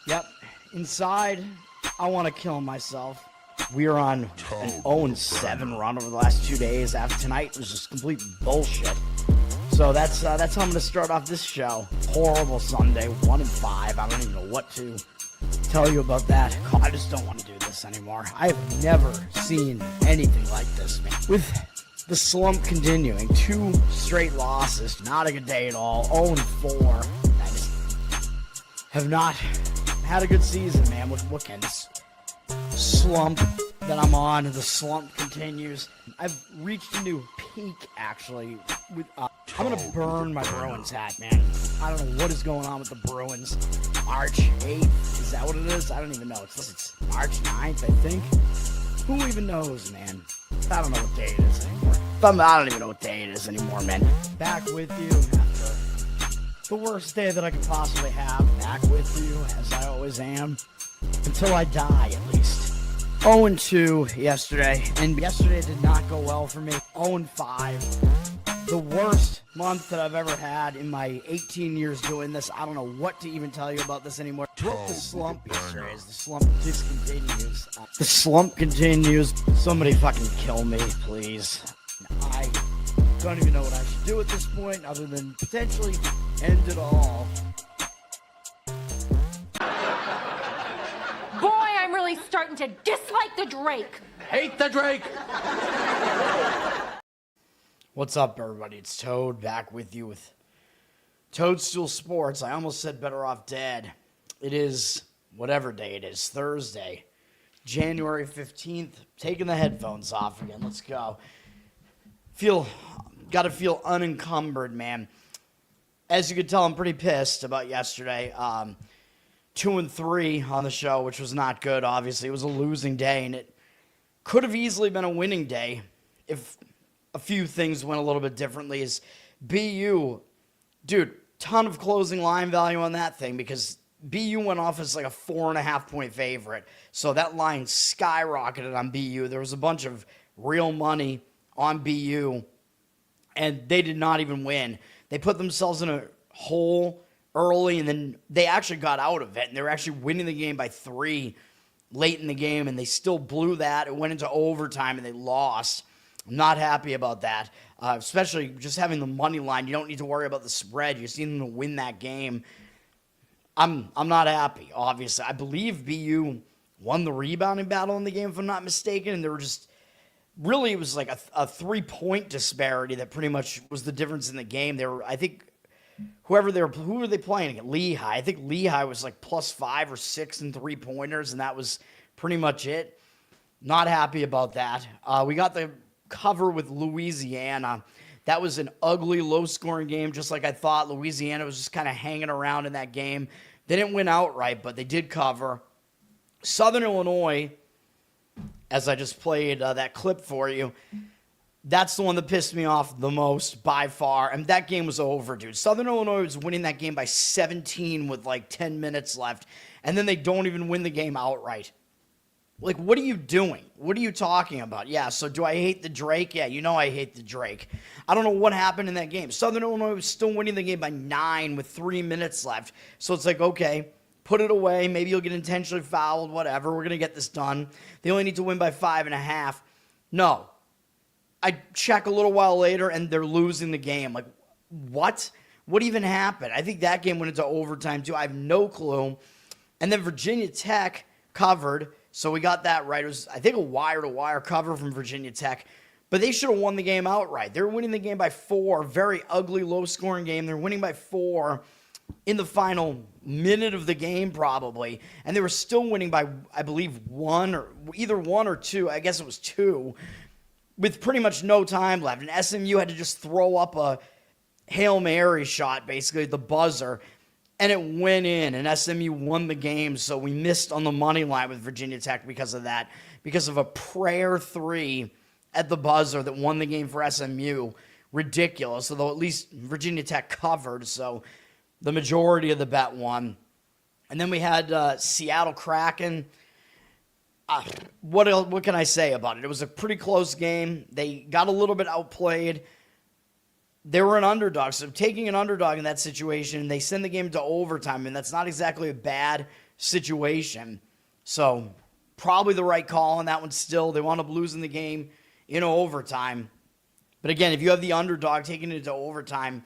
Yep. Inside, I want to kill myself. We are on an 0-7 run over the last 2 days. After tonight was just complete bullshit. So that's how I'm going to start off this show. Horrible Sunday, 1-5. I don't even know what to tell you about that. I just don't want to do this anymore. I've never seen anything like this, man. With the slump continuing, 2 straight losses, not a good day at all. 0-4. I just have not had a good season, man. What can this slump that I'm on, the slump continues. I've reached a new peak, actually. I'm going to burn my Bruins hat, man. I don't know what is going on with the Bruins. March 8th, is that what it is? I don't even know. It's March 9th, I think. Who even knows, man? I don't know what day it is anymore. I don't even know what day it is anymore, man. Back with you after the worst day that I could possibly have. Back with you, as I always am. Until I die, at least. 0-2 yesterday, and yesterday did not go well for me. 0-5. The worst month that I've ever had in my 18 years doing this. I don't know what to even tell you about this anymore. Broke the slump yesterday as the slump just continues. The slump continues. Somebody fucking kill me, please. I don't even know what I should do at this point other than potentially end it all. Boy, I'm really starting to dislike the Drake. Hate the Drake. What's up, everybody? It's Toad back with you with Toad Stool Sports. I almost said better off dead. It is whatever day it is, Thursday, January 15th. Taking the headphones off again. Let's go. Got to feel unencumbered, man. As you can tell, I'm pretty pissed about yesterday. 2-3 on the show, which was not good, obviously. It was a losing day, and it could have easily been a winning day if a few things went a little bit differently. Is BU, dude, ton of closing line value on that thing because BU went off as like a 4.5 point favorite. So that line skyrocketed on BU. There was a bunch of real money on BU, and they did not even win. They put themselves in a hole early, and then they actually got out of it, and they were actually winning the game by 3 late in the game, and they still blew that. It went into overtime, and they lost. I'm not happy about that, especially just having the money line. You don't need to worry about the spread. You just need them to win that game. I'm not happy, obviously. I believe BU won the rebounding battle in the game, if I'm not mistaken, and they were just really, it was like a 3-point disparity that pretty much was the difference in the game. They were, I think, who were they playing against? Lehigh. I think Lehigh was like +5 or 6 in 3-pointers, and that was pretty much it. Not happy about that. We got the cover with Louisiana. That was an ugly, low-scoring game, just like I thought. Louisiana was just kind of hanging around in that game. They didn't win outright, but they did cover. Southern Illinois, as I just played that clip for you, that's the one that pissed me off the most by far. And that game was over, dude. Southern Illinois was winning that game by 17 with like 10 minutes left. And then they don't even win the game outright. Like, what are you doing? What are you talking about? Yeah, so do I hate the Drake? Yeah, you know I hate the Drake. I don't know what happened in that game. Southern Illinois was still winning the game by 9 with 3 minutes left. So it's like, okay, put it away. Maybe you'll get intentionally fouled, whatever. We're going to get this done. They only need to win by 5.5. No. I check a little while later, and they're losing the game. Like, what? What even happened? I think that game went into overtime, too. I have no clue. And then Virginia Tech covered, so we got that right. It was, I think, a wire-to-wire cover from Virginia Tech. But they should have won the game outright. They were winning the game by 4. Very ugly, low-scoring game. They're winning by 4 in the final minute of the game, probably. And they were still winning by, I believe, 1 or either 1 or 2. I guess it was 2. With pretty much no time left. And SMU had to just throw up a Hail Mary shot, basically, the buzzer. And it went in, and SMU won the game, so we missed on the money line with Virginia Tech because of that. Because of a prayer 3 at the buzzer that won the game for SMU. Ridiculous. Although at least Virginia Tech covered, so the majority of the bet won. And then we had Seattle Kraken. What can I say about it? It was a pretty close game. They got a little bit outplayed. They were an underdog, so taking an underdog in that situation, they send the game to overtime, and that's not exactly a bad situation. So probably the right call on that one still. They wound up losing the game in overtime. But again, if you have the underdog taking it into overtime,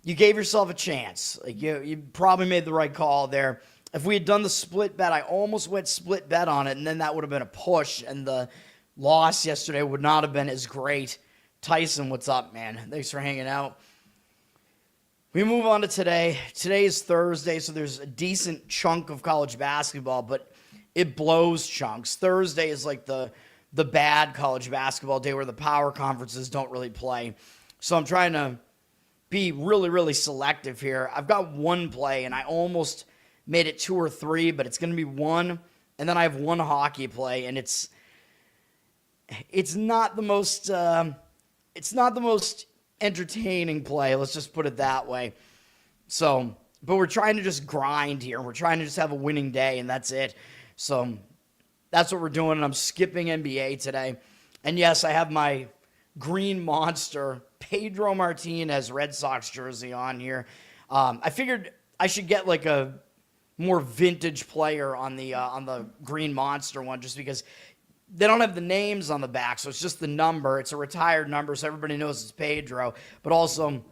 you gave yourself a chance. Like you probably made the right call there. If we had done the split bet, I almost went split bet on it, and then that would have been a push, and the loss yesterday would not have been as great. Tyson, what's up, man? Thanks for hanging out. We move on to today. Today is Thursday, so there's a decent chunk of college basketball, but it blows chunks. Thursday is like the bad college basketball day where the power conferences don't really play. So I'm trying to be really, really selective here. I've got one play, and I almost made it 2 or 3, but it's going to be one, and then I have one hockey play, and it's not the most entertaining play. Let's just put it that way. So, but we're trying to just grind here. We're trying to just have a winning day, and that's it. So that's what we're doing, and I'm skipping NBA today. And yes, I have my Green Monster Pedro Martinez Red Sox jersey on here. I figured I should get like a more vintage player on the Green Monster one, just because they don't have the names on the back, so it's just the number. It's a retired number, so everybody knows it's Pedro. But also,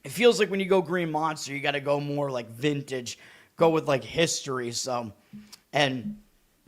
it feels like when you go Green Monster, you got to go more like vintage, go with like history. So, and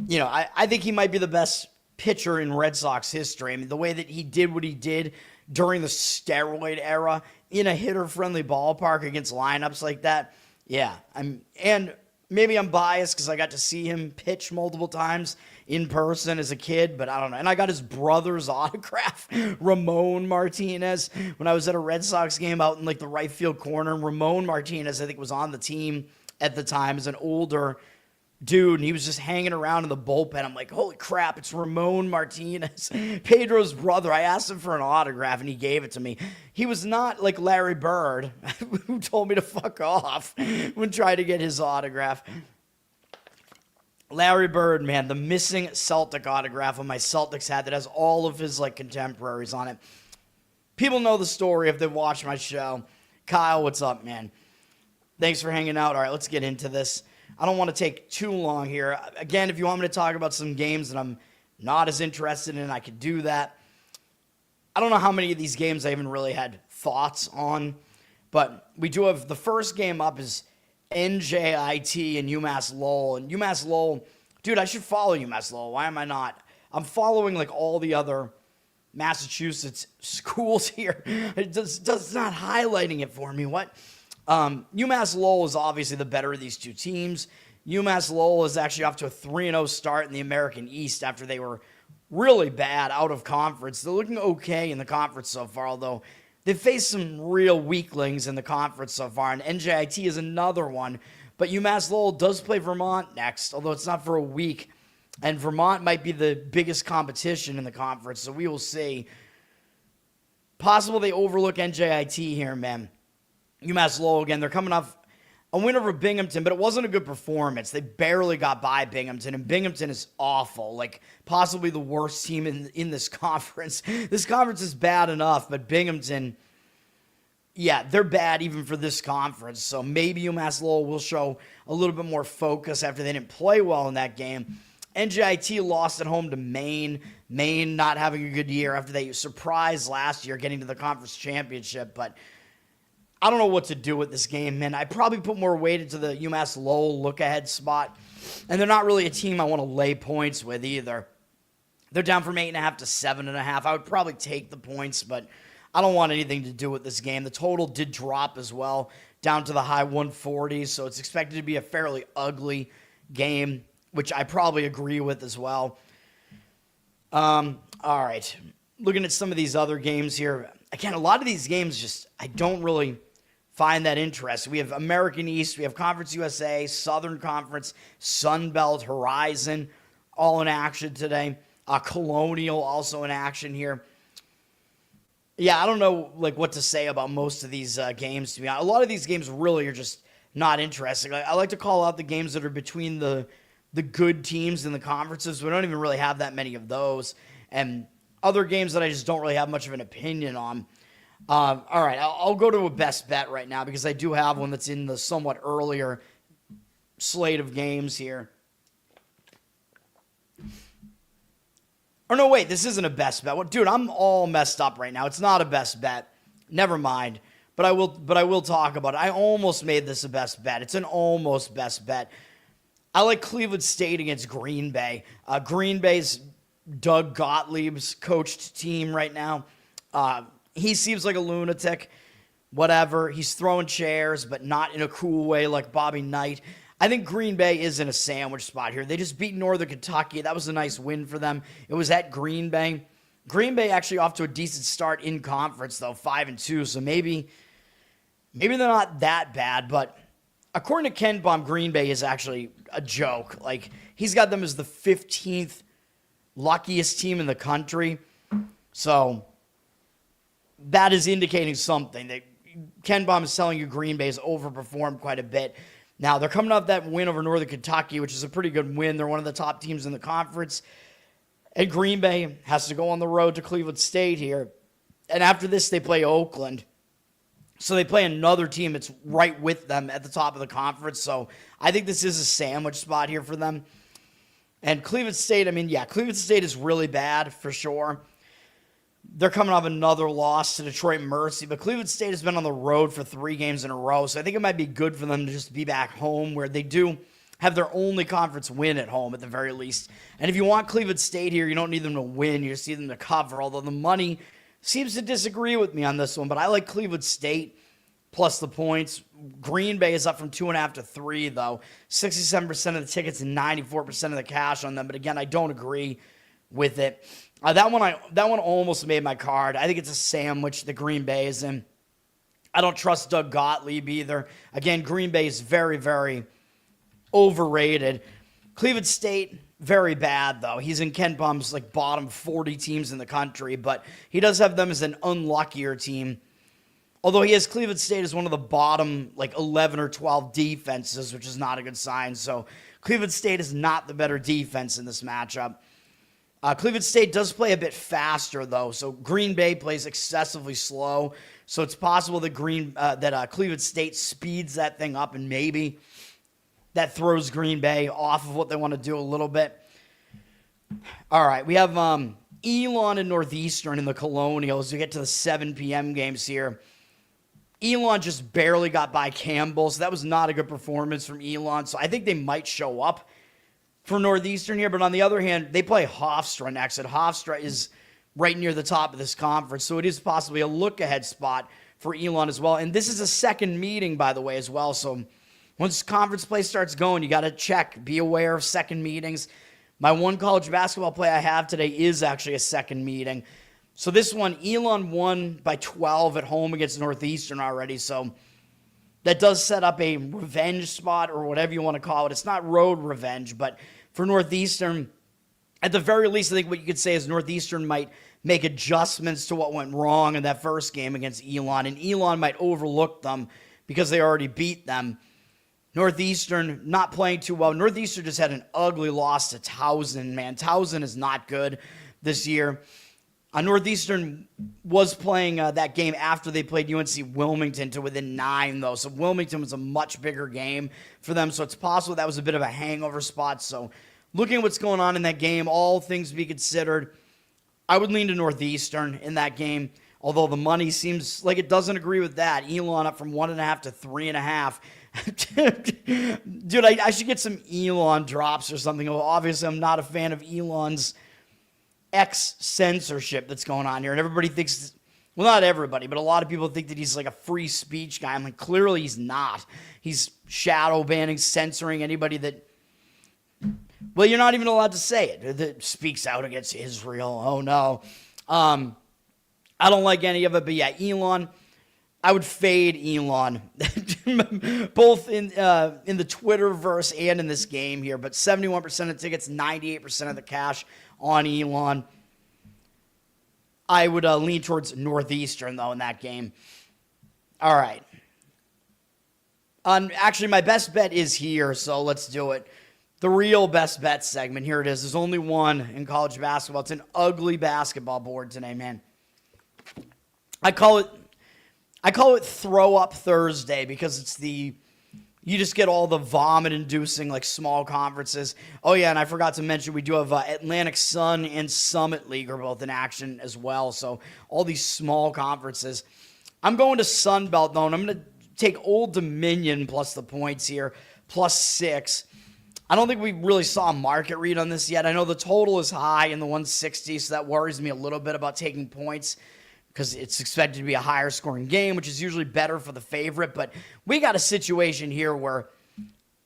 you know, I think he might be the best pitcher in Red Sox history. I mean, the way that he did what he did during the steroid era in a hitter-friendly ballpark against lineups like that, yeah. And maybe I'm biased because I got to see him pitch multiple times in person as a kid, but I don't know. And I got his brother's autograph, Ramon Martinez, when I was at a Red Sox game out in like the right field corner. Ramon Martinez, I think, was on the team at the time as an older dude, and he was just hanging around in the bullpen. I'm like, holy crap, it's Ramon Martinez, Pedro's brother. I asked him for an autograph, and he gave it to me. He was not like Larry Bird, who told me to fuck off when trying to get his autograph. Larry Bird, man, the missing Celtic autograph on my Celtics hat that has all of his like contemporaries on it. People know the story if they've watched my show. Kyle, what's up, man? Thanks for hanging out. All right, let's get into this. I don't want to take too long here. Again, if you want me to talk about some games that I'm not as interested in, I could do that. I don't know how many of these games I even really had thoughts on, but we do have the first game up is NJIT and UMass Lowell. And UMass Lowell, dude, I should follow UMass Lowell. Why am I not? I'm following like all the other Massachusetts schools here. It does not highlighting it for me. What? UMass Lowell is obviously the better of these two teams. UMass Lowell is actually off to a 3-0 start in the American East after they were really bad out of conference. They're looking okay in the conference so far, although they've faced some real weaklings in the conference so far, and NJIT is another one. But UMass Lowell does play Vermont next, although it's not for a week, and Vermont might be the biggest competition in the conference, so we will see. Possible they overlook NJIT here, man. UMass Lowell, again, they're coming off a win over Binghamton, but it wasn't a good performance. They barely got by Binghamton, and Binghamton is awful, like possibly the worst team in this conference. This conference is bad enough, but Binghamton, yeah, they're bad even for this conference. So maybe UMass Lowell will show a little bit more focus after they didn't play well in that game. NJIT lost at home to Maine. Maine not having a good year after they surprised last year getting to the conference championship, but I don't know what to do with this game, man. I probably put more weight into the UMass Lowell look-ahead spot, and they're not really a team I want to lay points with either. They're down from 8.5 to 7.5. I would probably take the points, but I don't want anything to do with this game. The total did drop as well, down to the high 140s, so it's expected to be a fairly ugly game, which I probably agree with as well. All right. Looking at some of these other games here, again, a lot of these games just, I don't really find that interesting. We have American East, we have Conference USA, Southern Conference, Sun Belt, Horizon, all in action today. Colonial also in action here. Yeah, I don't know like what to say about most of these games, to be honest. A lot of these games really are just not interesting. I like to call out the games that are between the good teams in the conferences. We don't even really have that many of those. And other games that I just don't really have much of an opinion on. All right, I'll go to a best bet right now because I do have one that's in the somewhat earlier slate of games here. Or no, wait, this isn't a best bet. Dude, I'm all messed up right now. It's not a best bet. Never mind. But I will talk about it. I almost made this a best bet. It's an almost best bet. I like Cleveland State against Green Bay. Green Bay's Doug Gottlieb's coached team right now. He seems like a lunatic. Whatever. He's throwing chairs, but not in a cool way like Bobby Knight. I think Green Bay is in a sandwich spot here. They just beat Northern Kentucky. That was a nice win for them. It was at Green Bay. Green Bay actually off to a decent start in conference, though, 5-2. So maybe they're not that bad. But according to Ken Baum, Green Bay is actually a joke. Like, he's got them as the 15th luckiest team in the country. So that is indicating something. That Ken Baum is telling you Green Bay has overperformed quite a bit. Now, they're coming off that win over Northern Kentucky, which is a pretty good win. They're one of the top teams in the conference. And Green Bay has to go on the road to Cleveland State here. And after this, they play Oakland. So they play another team that's right with them at the top of the conference. So I think this is a sandwich spot here for them. And Cleveland State, Cleveland State is really bad for sure. They're coming off another loss to Detroit Mercy, but Cleveland State has been on the road for 3 games in a row, so I think it might be good for them to just be back home where they do have their only conference win at home at the very least. And if you want Cleveland State here, you don't need them to win, you just need them to cover, although the money seems to disagree with me on this one, but I like Cleveland State plus the points. Green Bay is up from 2.5 to 3, though. 67% of the tickets and 94% of the cash on them, but again, I don't agree with it. That one almost made my card. I think it's a sandwich that Green Bay is in. I don't trust Doug Gottlieb either. Again, Green Bay is very, very overrated. Cleveland State, very bad, though. He's in Ken Baum's bottom 40 teams in the country, but he does have them as an unluckier team. Although he has Cleveland State as one of the bottom 11 or 12 defenses, which is not a good sign. So Cleveland State is not the better defense in this matchup. Cleveland State does play a bit faster, though, so Green Bay plays excessively slow. So it's possible that Cleveland State speeds that thing up, and maybe that throws Green Bay off of what they want to do a little bit. All right, we have Elon and Northeastern in the Colonial as we get to the 7 p.m. games here. Elon just barely got by Campbell, so that was not a good performance from Elon. So I think they might show up for Northeastern here, but on the other hand, they play Hofstra next, and Hofstra is right near the top of this conference, so it is possibly a look-ahead spot for Elon as well. And this is a second meeting, by the way, as well, so once conference play starts going, you got to check. Be aware of second meetings. My one college basketball play I have today is actually a second meeting. So this one, Elon won by 12 at home against Northeastern already, so that does set up a revenge spot or whatever you want to call it. It's not road revenge, but for Northeastern, at the very least, I think what you could say is Northeastern might make adjustments to what went wrong in that first game against Elon, and Elon might overlook them because they already beat them. Northeastern not playing too well. Northeastern just had an ugly loss to Towson, man. Towson is not good this year. Northeastern was playing that game after they played UNC Wilmington to within 9, though. So Wilmington was a much bigger game for them. So it's possible that was a bit of a hangover spot. So looking at what's going on in that game, all things to be considered, I would lean to Northeastern in that game. Although the money seems like it doesn't agree with that. Elon up from 1.5 to 3.5. Dude, I should get some Elon drops or something. Well, obviously, I'm not a fan of Elon's censorship that's going on here. And everybody thinks, well, not everybody, but a lot of people think that he's a free speech guy. Clearly he's not. He's shadow banning, censoring anybody that, well, you're not even allowed to say it, that speaks out against Israel. Oh, no. I don't like any of it, but yeah, Elon, I would fade Elon, both in the Twitterverse and in this game here, but 71% of tickets, 98% of the cash on Elon. I would lean towards Northeastern, though, in that game. All right. Actually, my best bet is here, so let's do it. The real best bet segment, here it is. There's only one in college basketball. It's an ugly basketball board today, man. I call it Throw Up Thursday because it's the you just get all the vomit-inducing, like, small conferences. Oh, yeah, and I forgot to mention we do have Atlantic Sun and Summit League are both in action as well. So all these small conferences. I'm going to Sun Belt, though, and I'm going to take Old Dominion plus the points here, +6. I don't think we really saw a market read on this yet. I know the total is high in the 160, so that worries me a little bit about taking points because it's expected to be a higher scoring game, which is usually better for the favorite. But we got a situation here where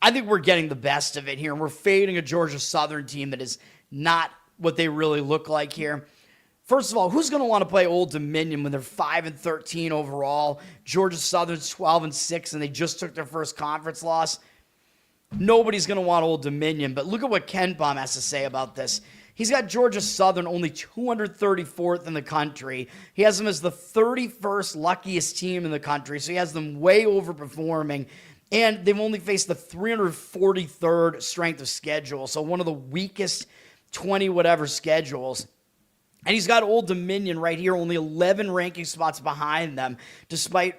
I think we're getting the best of it here, and we're fading a Georgia Southern team that is not what they really look like here. First of all, who's going to want to play Old Dominion when they're 5-13 overall? Georgia Southern's 12-6, and they just took their first conference loss. Nobody's going to want Old Dominion, but look at what KenPom has to say about this. He's got Georgia Southern only 234th in the country. He has them as the 31st luckiest team in the country, so he has them way overperforming, and they've only faced the 343rd strength of schedule, so one of the weakest 20-whatever schedules. And he's got Old Dominion right here, only 11 ranking spots behind them, despite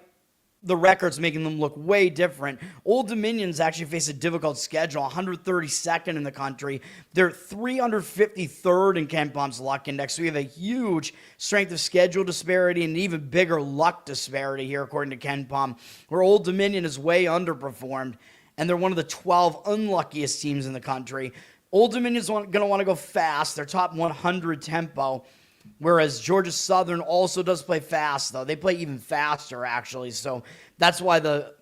the records making them look way different. Old Dominion's actually face a difficult schedule, 132nd in the country. They're 353rd in KenPom's luck index, so we have a huge strength of schedule disparity and an even bigger luck disparity here, according to KenPom, where Old Dominion is way underperformed, and they're one of the 12 unluckiest teams in the country. Old Dominion's going to want to go fast. They're top 100 tempo. Whereas Georgia Southern also does play fast, though. They play even faster, actually. So that's why the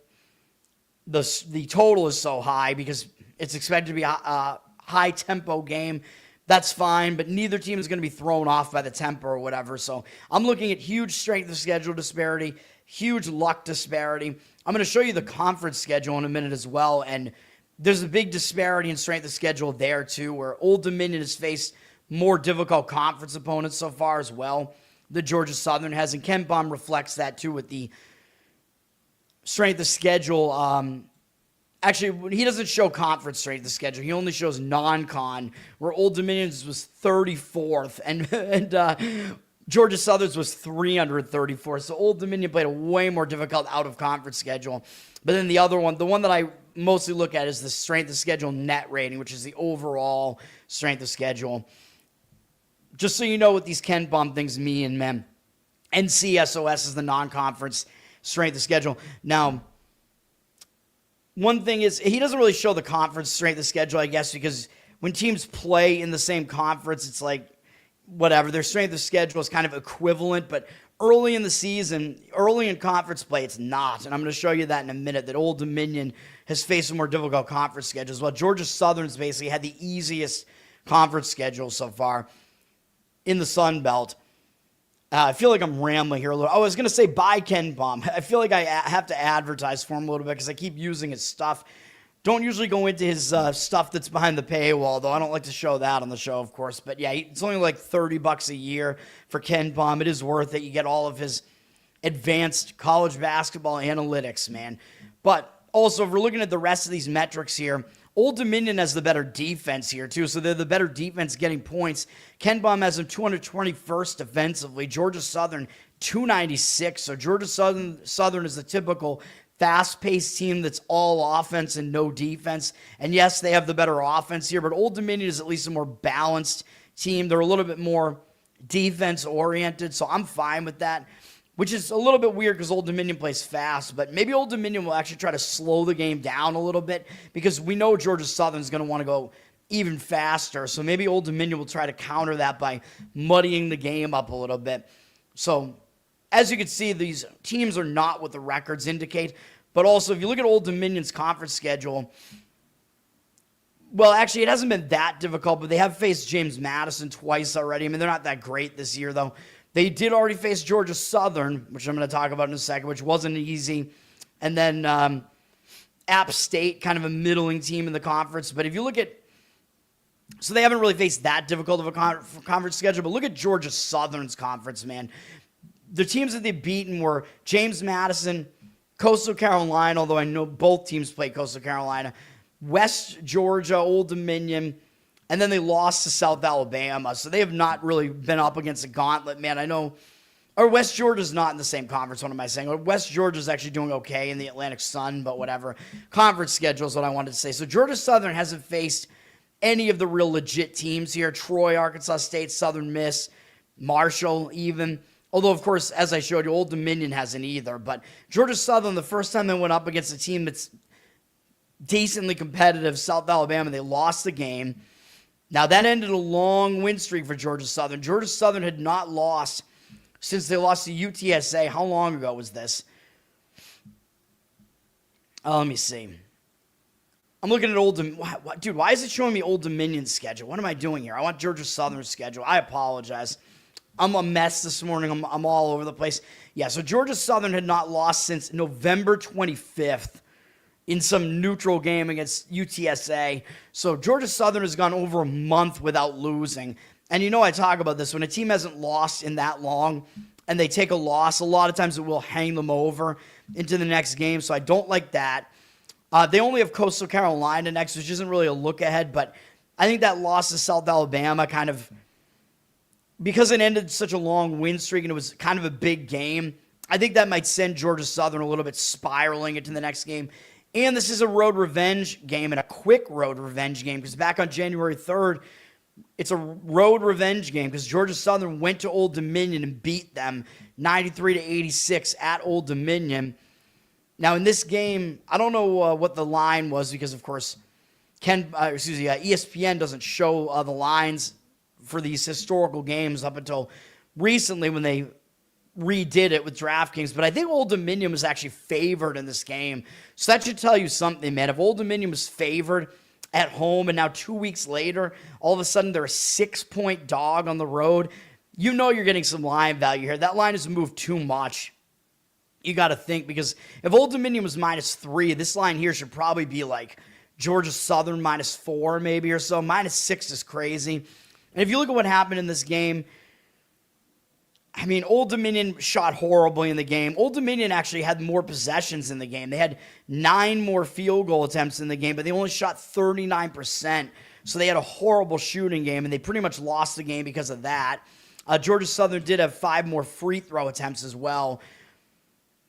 total is so high, because it's expected to be a high-tempo game. That's fine, but neither team is going to be thrown off by the tempo or whatever. So I'm looking at huge strength of schedule disparity, huge luck disparity. I'm going to show you the conference schedule in a minute as well, and there's a big disparity in strength of schedule there, too, where Old Dominion has faced more difficult conference opponents so far as well. The Georgia Southern has, and KenPom reflects that too with the strength of schedule. Actually, he doesn't show conference strength of schedule. He only shows non-con, where Old Dominion's was 34th, and Georgia Southern's was 334th. So Old Dominion played a way more difficult out-of-conference schedule. But then the other one, the one that I mostly look at, is the strength of schedule net rating, which is the overall strength of schedule. Just so you know what these KenPom things mean, man. NCSOS is the non-conference strength of schedule. Now, one thing is, he doesn't really show the conference strength of schedule, I guess, because when teams play in the same conference, it's like, whatever, their strength of schedule is kind of equivalent, but early in the season, early in conference play, it's not. And I'm going to show you that in a minute, that Old Dominion has faced a more difficult conference schedule as well. Georgia Southern's basically had the easiest conference schedule so far in the Sun Belt. I feel like I'm rambling here a little. I was going to say buy KenPom. I feel like I have to advertise for him a little bit because I keep using his stuff. Don't usually go into his stuff that's behind the paywall, though. I don't like to show that on the show, of course. But yeah, it's only like $30 a year for KenPom. It is worth it. You get all of his advanced college basketball analytics, man. But also, if we're looking at the rest of these metrics here, Old Dominion has the better defense here, too. So they're the better defense getting points. KenPom has them 221st defensively. Georgia Southern, 296. So Georgia Southern is the typical fast-paced team that's all offense and no defense. And yes, they have the better offense here, but Old Dominion is at least a more balanced team. They're a little bit more defense-oriented, so I'm fine with that, which is a little bit weird because Old Dominion plays fast, but maybe Old Dominion will actually try to slow the game down a little bit because we know Georgia Southern is going to want to go even faster, so maybe Old Dominion will try to counter that by muddying the game up a little bit. So as you can see, these teams are not what the records indicate. But also, if you look at Old Dominion's conference schedule, well, actually, it hasn't been that difficult, but they have faced James Madison twice already. I mean, they're not that great this year, though. They did already face Georgia Southern, which I'm going to talk about in a second, which wasn't easy. And then App State, kind of a middling team in the conference. But if you look at, so they haven't really faced that difficult of a conference schedule, but look at Georgia Southern's conference, man. The teams that they've beaten were James Madison, Coastal Carolina, although I know both teams play Coastal Carolina, West Georgia, Old Dominion, and then they lost to South Alabama. So they have not really been up against a gauntlet, man. I know Or West Georgia's not in the same conference, what am I saying? Or West Georgia's actually doing okay in the Atlantic Sun, but whatever. Conference schedule is what I wanted to say. So Georgia Southern hasn't faced any of the real legit teams here. Troy, Arkansas State, Southern Miss, Marshall even. Although, of course, as I showed you, Old Dominion hasn't either. But Georgia Southern, the first time they went up against a team that's decently competitive, South Alabama, they lost the game. Now, that ended a long win streak for Georgia Southern. Georgia Southern had not lost since they lost to UTSA. How long ago was this? Let me see. I'm looking at Old Dominion. Dude, why is it showing me Old Dominion's schedule? What am I doing here? I want Georgia Southern's schedule. I apologize. I'm a mess this morning. I'm all over the place. Yeah, so Georgia Southern had not lost since November 25th in some neutral game against UTSA. So Georgia Southern has gone over a month without losing. And you know I talk about this. When a team hasn't lost in that long and they take a loss, a lot of times it will hang them over into the next game. So I don't like that. They only have Coastal Carolina next, which isn't really a look ahead. But I think that loss to South Alabama kind of, because it ended such a long win streak and it was kind of a big game, I think that might send Georgia Southern a little bit spiraling into the next game. And this is a road revenge game and a quick road revenge game because back on January 3rd, it's a road revenge game because Georgia Southern went to Old Dominion and beat them 93-86 at Old Dominion. Now, in this game, I don't know what the line was because, of course, ESPN doesn't show the lines for these historical games up until recently when they redid it with DraftKings. But I think Old Dominion was actually favored in this game. So that should tell you something, man. If Old Dominion was favored at home and now 2 weeks later, all of a sudden they're a 6-point dog on the road, you know you're getting some line value here. That line has moved too much. You got to think, because if Old Dominion was -3, this line here should probably be like Georgia Southern -4 maybe or so. -6 is crazy. And if you look at what happened in this game, I mean, Old Dominion shot horribly in the game. Old Dominion actually had more possessions in the game. They had 9 more field goal attempts in the game, but they only shot 39%. So they had a horrible shooting game, and they pretty much lost the game because of that. Georgia Southern did have 5 more free throw attempts as well.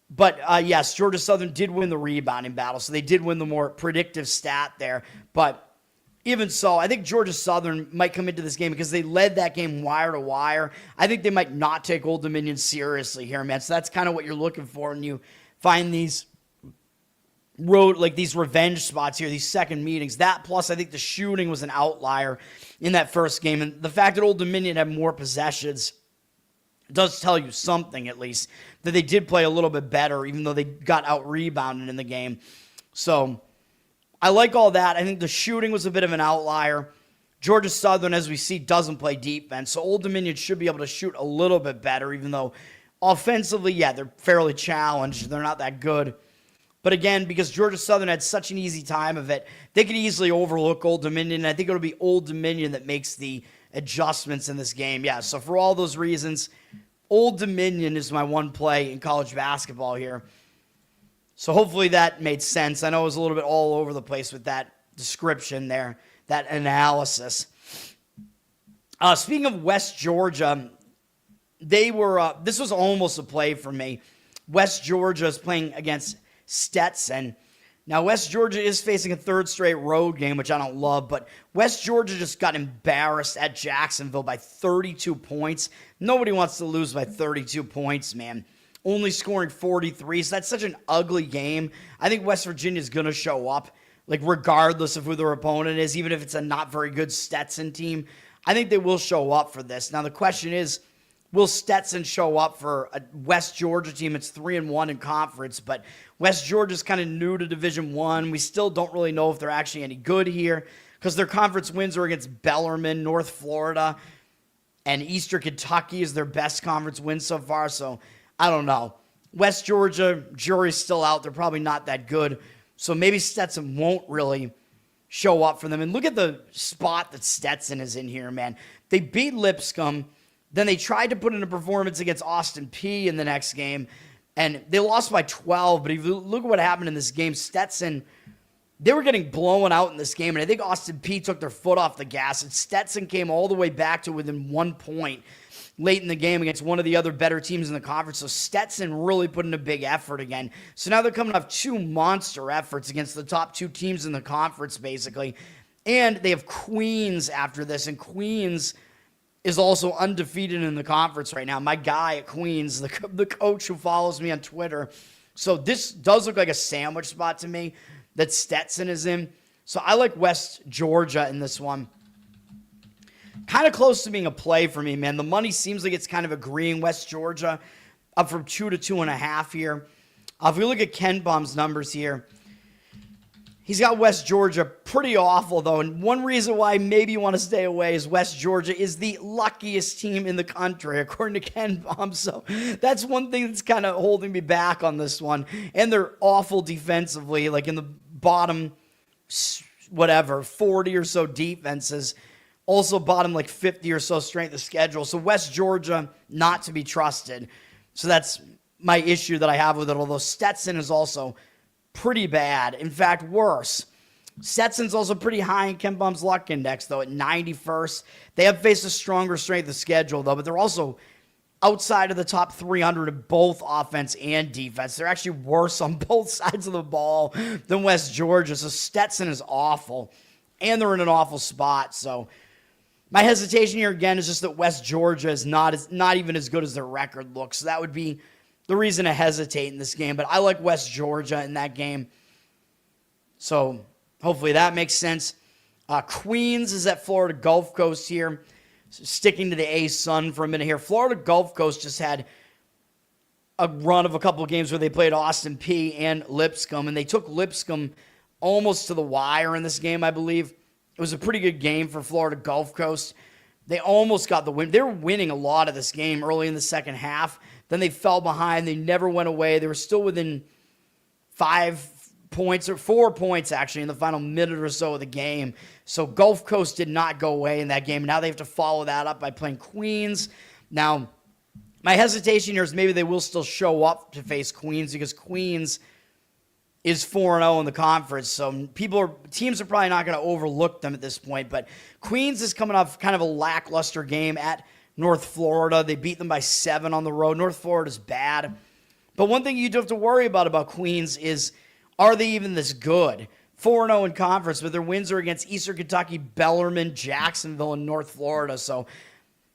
But, yes, Georgia Southern did win the rebounding battle, so they did win the more predictive stat there. But even so, I think Georgia Southern might come into this game because they led that game wire to wire. I think they might not take Old Dominion seriously here, man. So that's kind of what you're looking for when you find these these revenge spots here, these second meetings. That plus I think the shooting was an outlier in that first game. And the fact that Old Dominion had more possessions does tell you something, at least, that they did play a little bit better, even though they got out-rebounded in the game. So I like all that. I think the shooting was a bit of an outlier. Georgia Southern, as we see, doesn't play defense. So Old Dominion should be able to shoot a little bit better, even though offensively, yeah, they're fairly challenged. They're not that good. But again, because Georgia Southern had such an easy time of it, they could easily overlook Old Dominion. And I think it'll be Old Dominion that makes the adjustments in this game. Yeah, so for all those reasons, Old Dominion is my one play in college basketball here. So hopefully that made sense. I know it was a little bit all over the place with that description there, that analysis. Speaking of West Georgia, they were, this was almost a play for me. West Georgia is playing against Stetson. Now, West Georgia is facing a third straight road game, which I don't love, but West Georgia just got embarrassed at Jacksonville by 32 points. Nobody wants to lose by 32 points, man. Only scoring 43, so that's such an ugly game. I think West Virginia is going to show up, like regardless of who their opponent is, even if it's a not very good Stetson team. I think they will show up for this. Now, the question is, will Stetson show up for a West Georgia team? It's 3-1 in conference, but West Georgia's kind of new to Division I. We still don't really know if they're actually any good here because their conference wins are against Bellarmine, North Florida, and Eastern Kentucky is their best conference win so far. So I don't know. West Georgia, jury's still out. They're probably not that good. So maybe Stetson won't really show up for them. And look at the spot that Stetson is in here, man. They beat Lipscomb. Then they tried to put in a performance against Austin Peay in the next game, and they lost by 12. But if you look at what happened in this game, Stetson, they were getting blown out in this game, and I think Austin Peay took their foot off the gas, and Stetson came all the way back to within 1 point late in the game against one of the other better teams in the conference. So Stetson really put in a big effort again. So now they're coming off 2 monster efforts against the top 2 teams in the conference, basically. And they have Queens after this, and Queens is also undefeated in the conference right now. My guy at Queens, the coach who follows me on Twitter. So this does look like a sandwich spot to me that Stetson is in. So I like West Georgia in this one. Kind of close to being a play for me, man. The money seems like it's kind of agreeing. West Georgia up from 2 to 2.5 here. If we look at Ken Bum's numbers here, he's got West Georgia pretty awful, though. And one reason why maybe you want to stay away is West Georgia is the luckiest team in the country, according to Ken Bum. So that's one thing that's kind of holding me back on this one. And they're awful defensively, like in the bottom, 40 or so defenses. Also bottom like 50 or so strength of schedule. So West Georgia, not to be trusted. So that's my issue that I have with it, although Stetson is also pretty bad. In fact, worse. Stetson's also pretty high in Ken Bum's luck index, though, at 91st. They have faced a stronger strength of schedule, though, but they're also outside of the top 300 of both offense and defense. They're actually worse on both sides of the ball than West Georgia, so Stetson is awful, and they're in an awful spot, so my hesitation here, again, is just that West Georgia is not even as good as their record looks. So that would be the reason to hesitate in this game. But I like West Georgia in that game. So hopefully that makes sense. Queens is at Florida Gulf Coast here. So sticking to the A-Sun for a minute here. Florida Gulf Coast just had a run of a couple of games where they played Austin Peay and Lipscomb. And they took Lipscomb almost to the wire in this game, I believe. It was a pretty good game for Florida Gulf Coast. They almost got the win. They were winning a lot of this game early in the second half. Then they fell behind. They never went away. They were still within 5 points, or 4 points, actually, in the final minute or so of the game. So Gulf Coast did not go away in that game. Now they have to follow that up by playing Queens. Now, my hesitation here is maybe they will still show up to face Queens, because Queens is 4-0 in the conference, so teams are probably not going to overlook them at this point, but Queens is coming off kind of a lackluster game at North Florida. They beat them by 7 on the road. North Florida's bad, but one thing you do have to worry about Queens is, are they even this good? 4-0 in conference, but their wins are against Eastern Kentucky, Bellarmine, Jacksonville, and North Florida, so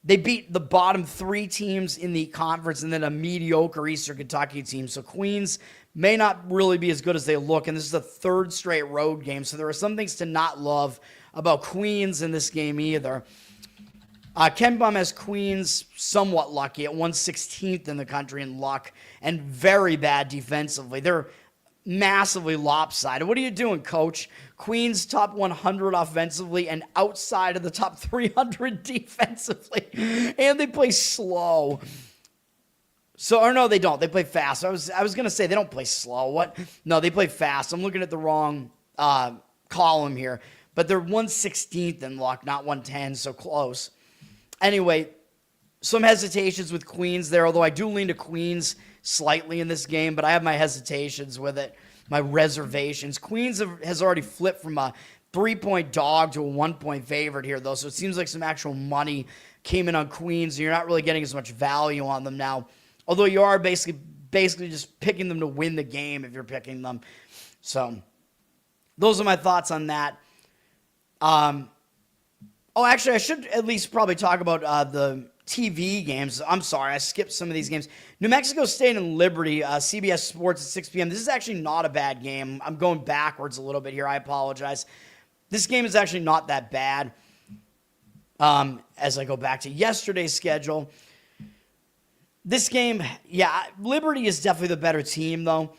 they beat the bottom 3 teams in the conference and then a mediocre Eastern Kentucky team, so Queens may not really be as good as they look, and this is the 3rd straight road game, so there are some things to not love about Queens in this game either. Ken Bum has Queens somewhat lucky at 116th in the country in luck, and very bad defensively. They're massively lopsided. What are you doing, coach? Queens top 100 offensively and outside of the top 300 defensively, and they play slow. So, or no, they don't. They play fast. I was going to say they don't play slow. What? No, they play fast. I'm looking at the wrong column here. But they're 116th in luck, not 110, so close. Anyway, some hesitations with Queens there, although I do lean to Queens slightly in this game, but I have my hesitations with it, my reservations. Queens has already flipped from a 3-point dog to a 1-point favorite here, though, so it seems like some actual money came in on Queens, and you're not really getting as much value on them now. Although you are basically just picking them to win the game if you're picking them. So those are my thoughts on that. Actually, I should at least probably talk about the TV games. I'm sorry, I skipped some of these games. New Mexico State and Liberty, CBS Sports at 6 p.m. This is actually not a bad game. I'm going backwards a little bit here. I apologize. This game is actually not that bad. As I go back to yesterday's schedule. This game, yeah, Liberty is definitely the better team, though.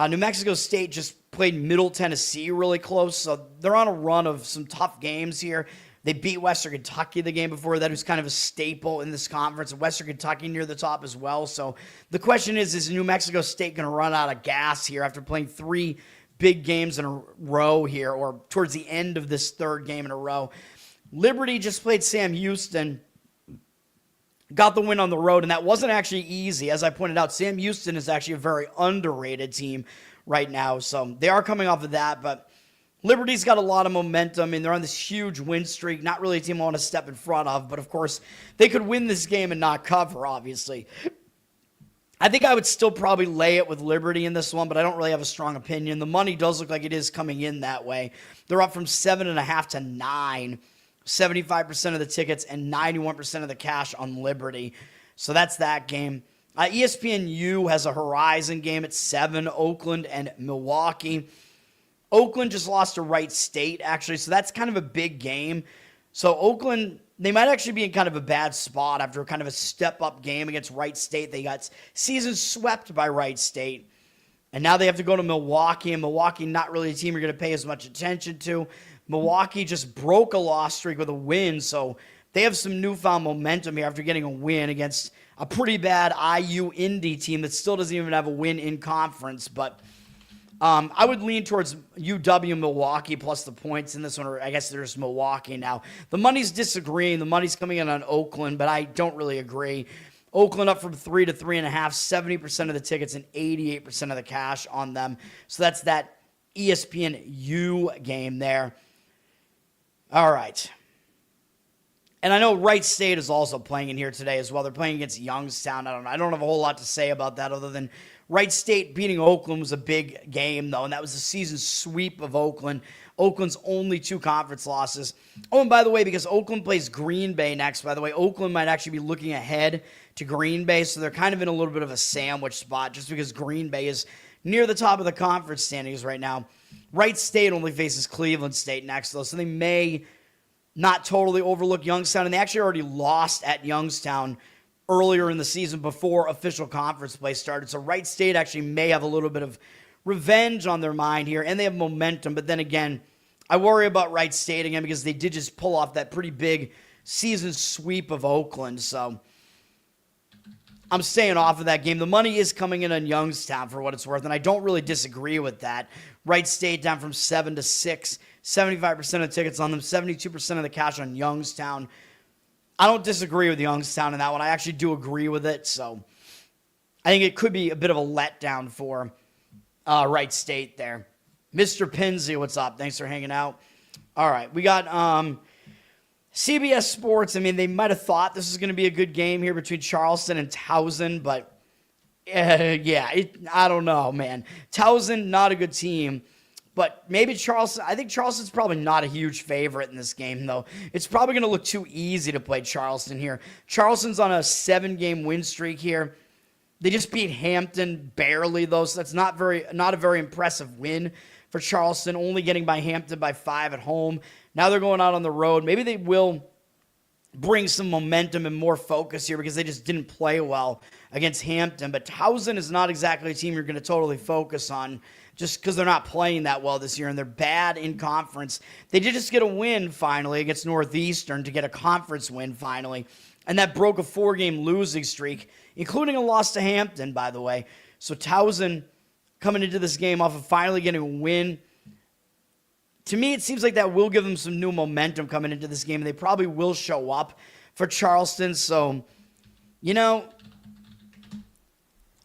New Mexico State just played Middle Tennessee really close, so they're on a run of some tough games here. They beat Western Kentucky the game before that, who's kind of a staple in this conference. Western Kentucky near the top as well. So the question is New Mexico State going to run out of gas here after playing 3 big games in a row here, or towards the end of this 3rd game in a row? Liberty just played Sam Houston, got the win on the road, and that wasn't actually easy. As I pointed out, Sam Houston is actually a very underrated team right now, so they are coming off of that, but Liberty's got a lot of momentum, and they're on this huge win streak. Not really a team I want to step in front of, but of course, they could win this game and not cover, obviously. I think I would still probably lay it with Liberty in this one, but I don't really have a strong opinion. The money does look like it is coming in that way. They're up from 7.5 to 9, 75% of the tickets and 91% of the cash on Liberty. So that's that game. ESPNU has a Horizon game at 7, Oakland and Milwaukee. Oakland just lost to Wright State, actually, so that's kind of a big game. So Oakland, they might actually be in kind of a bad spot after kind of a step-up game against Wright State. They got season swept by Wright State, and now they have to go to Milwaukee, and Milwaukee not really a team you're going to pay as much attention to. Milwaukee just broke a loss streak with a win, so they have some newfound momentum here after getting a win against a pretty bad IU Indy team that still doesn't even have a win in conference, but I would lean towards UW Milwaukee plus the points in this one, or I guess there's Milwaukee now. The money's disagreeing. The money's coming in on Oakland, but I don't really agree. Oakland up from 3 to 3.5, 70% of the tickets and 88% of the cash on them. So that's that ESPNU game there. All right. And I know Wright State is also playing in here today as well. They're playing against Youngstown. I don't have a whole lot to say about that other than Wright State beating Oakland was a big game, though, and that was the season sweep of Oakland. Oakland's only 2 conference losses. Oh, and by the way, because Oakland plays Green Bay next, by the way, Oakland might actually be looking ahead to Green Bay, so they're kind of in a little bit of a sandwich spot just because Green Bay is near the top of the conference standings right now. Wright State only faces Cleveland State next, though, so they may not totally overlook Youngstown, and they actually already lost at Youngstown earlier in the season before official conference play started. So Wright State actually may have a little bit of revenge on their mind here, and they have momentum. But then again, I worry about Wright State again because they did just pull off that pretty big season sweep of Oakland. So I'm staying off of that game. The money is coming in on Youngstown for what it's worth, and I don't really disagree with that. Wright State down from 7 to 6, 75% of tickets on them, 72% of the cash on Youngstown. I don't disagree with Youngstown in that one. I actually do agree with it. So I think it could be a bit of a letdown for Wright State there. Mr. Pinsey, what's up? Thanks for hanging out. All right, we got CBS Sports. I mean, they might have thought this was going to be a good game here between Charleston and Towson, but I don't know, man. Towson, not a good team. But maybe Charleston, I think Charleston's probably not a huge favorite in this game, though. It's probably going to look too easy to play Charleston here. Charleston's on a 7-game win streak here. They just beat Hampton barely, though, so that's not a very impressive win for Charleston, only getting by Hampton by 5 at home. Now they're going out on the road. Maybe they will bring some momentum and more focus here because they just didn't play well against Hampton. But Towson is not exactly a team you're going to totally focus on just because they're not playing that well this year and they're bad in conference. They did just get a win finally against Northeastern to get a conference win finally. And that broke a 4-game losing streak, including a loss to Hampton, by the way. So Towson coming into this game off of finally getting a win. To me, it seems like that will give them some new momentum coming into this game. They probably will show up for Charleston. So,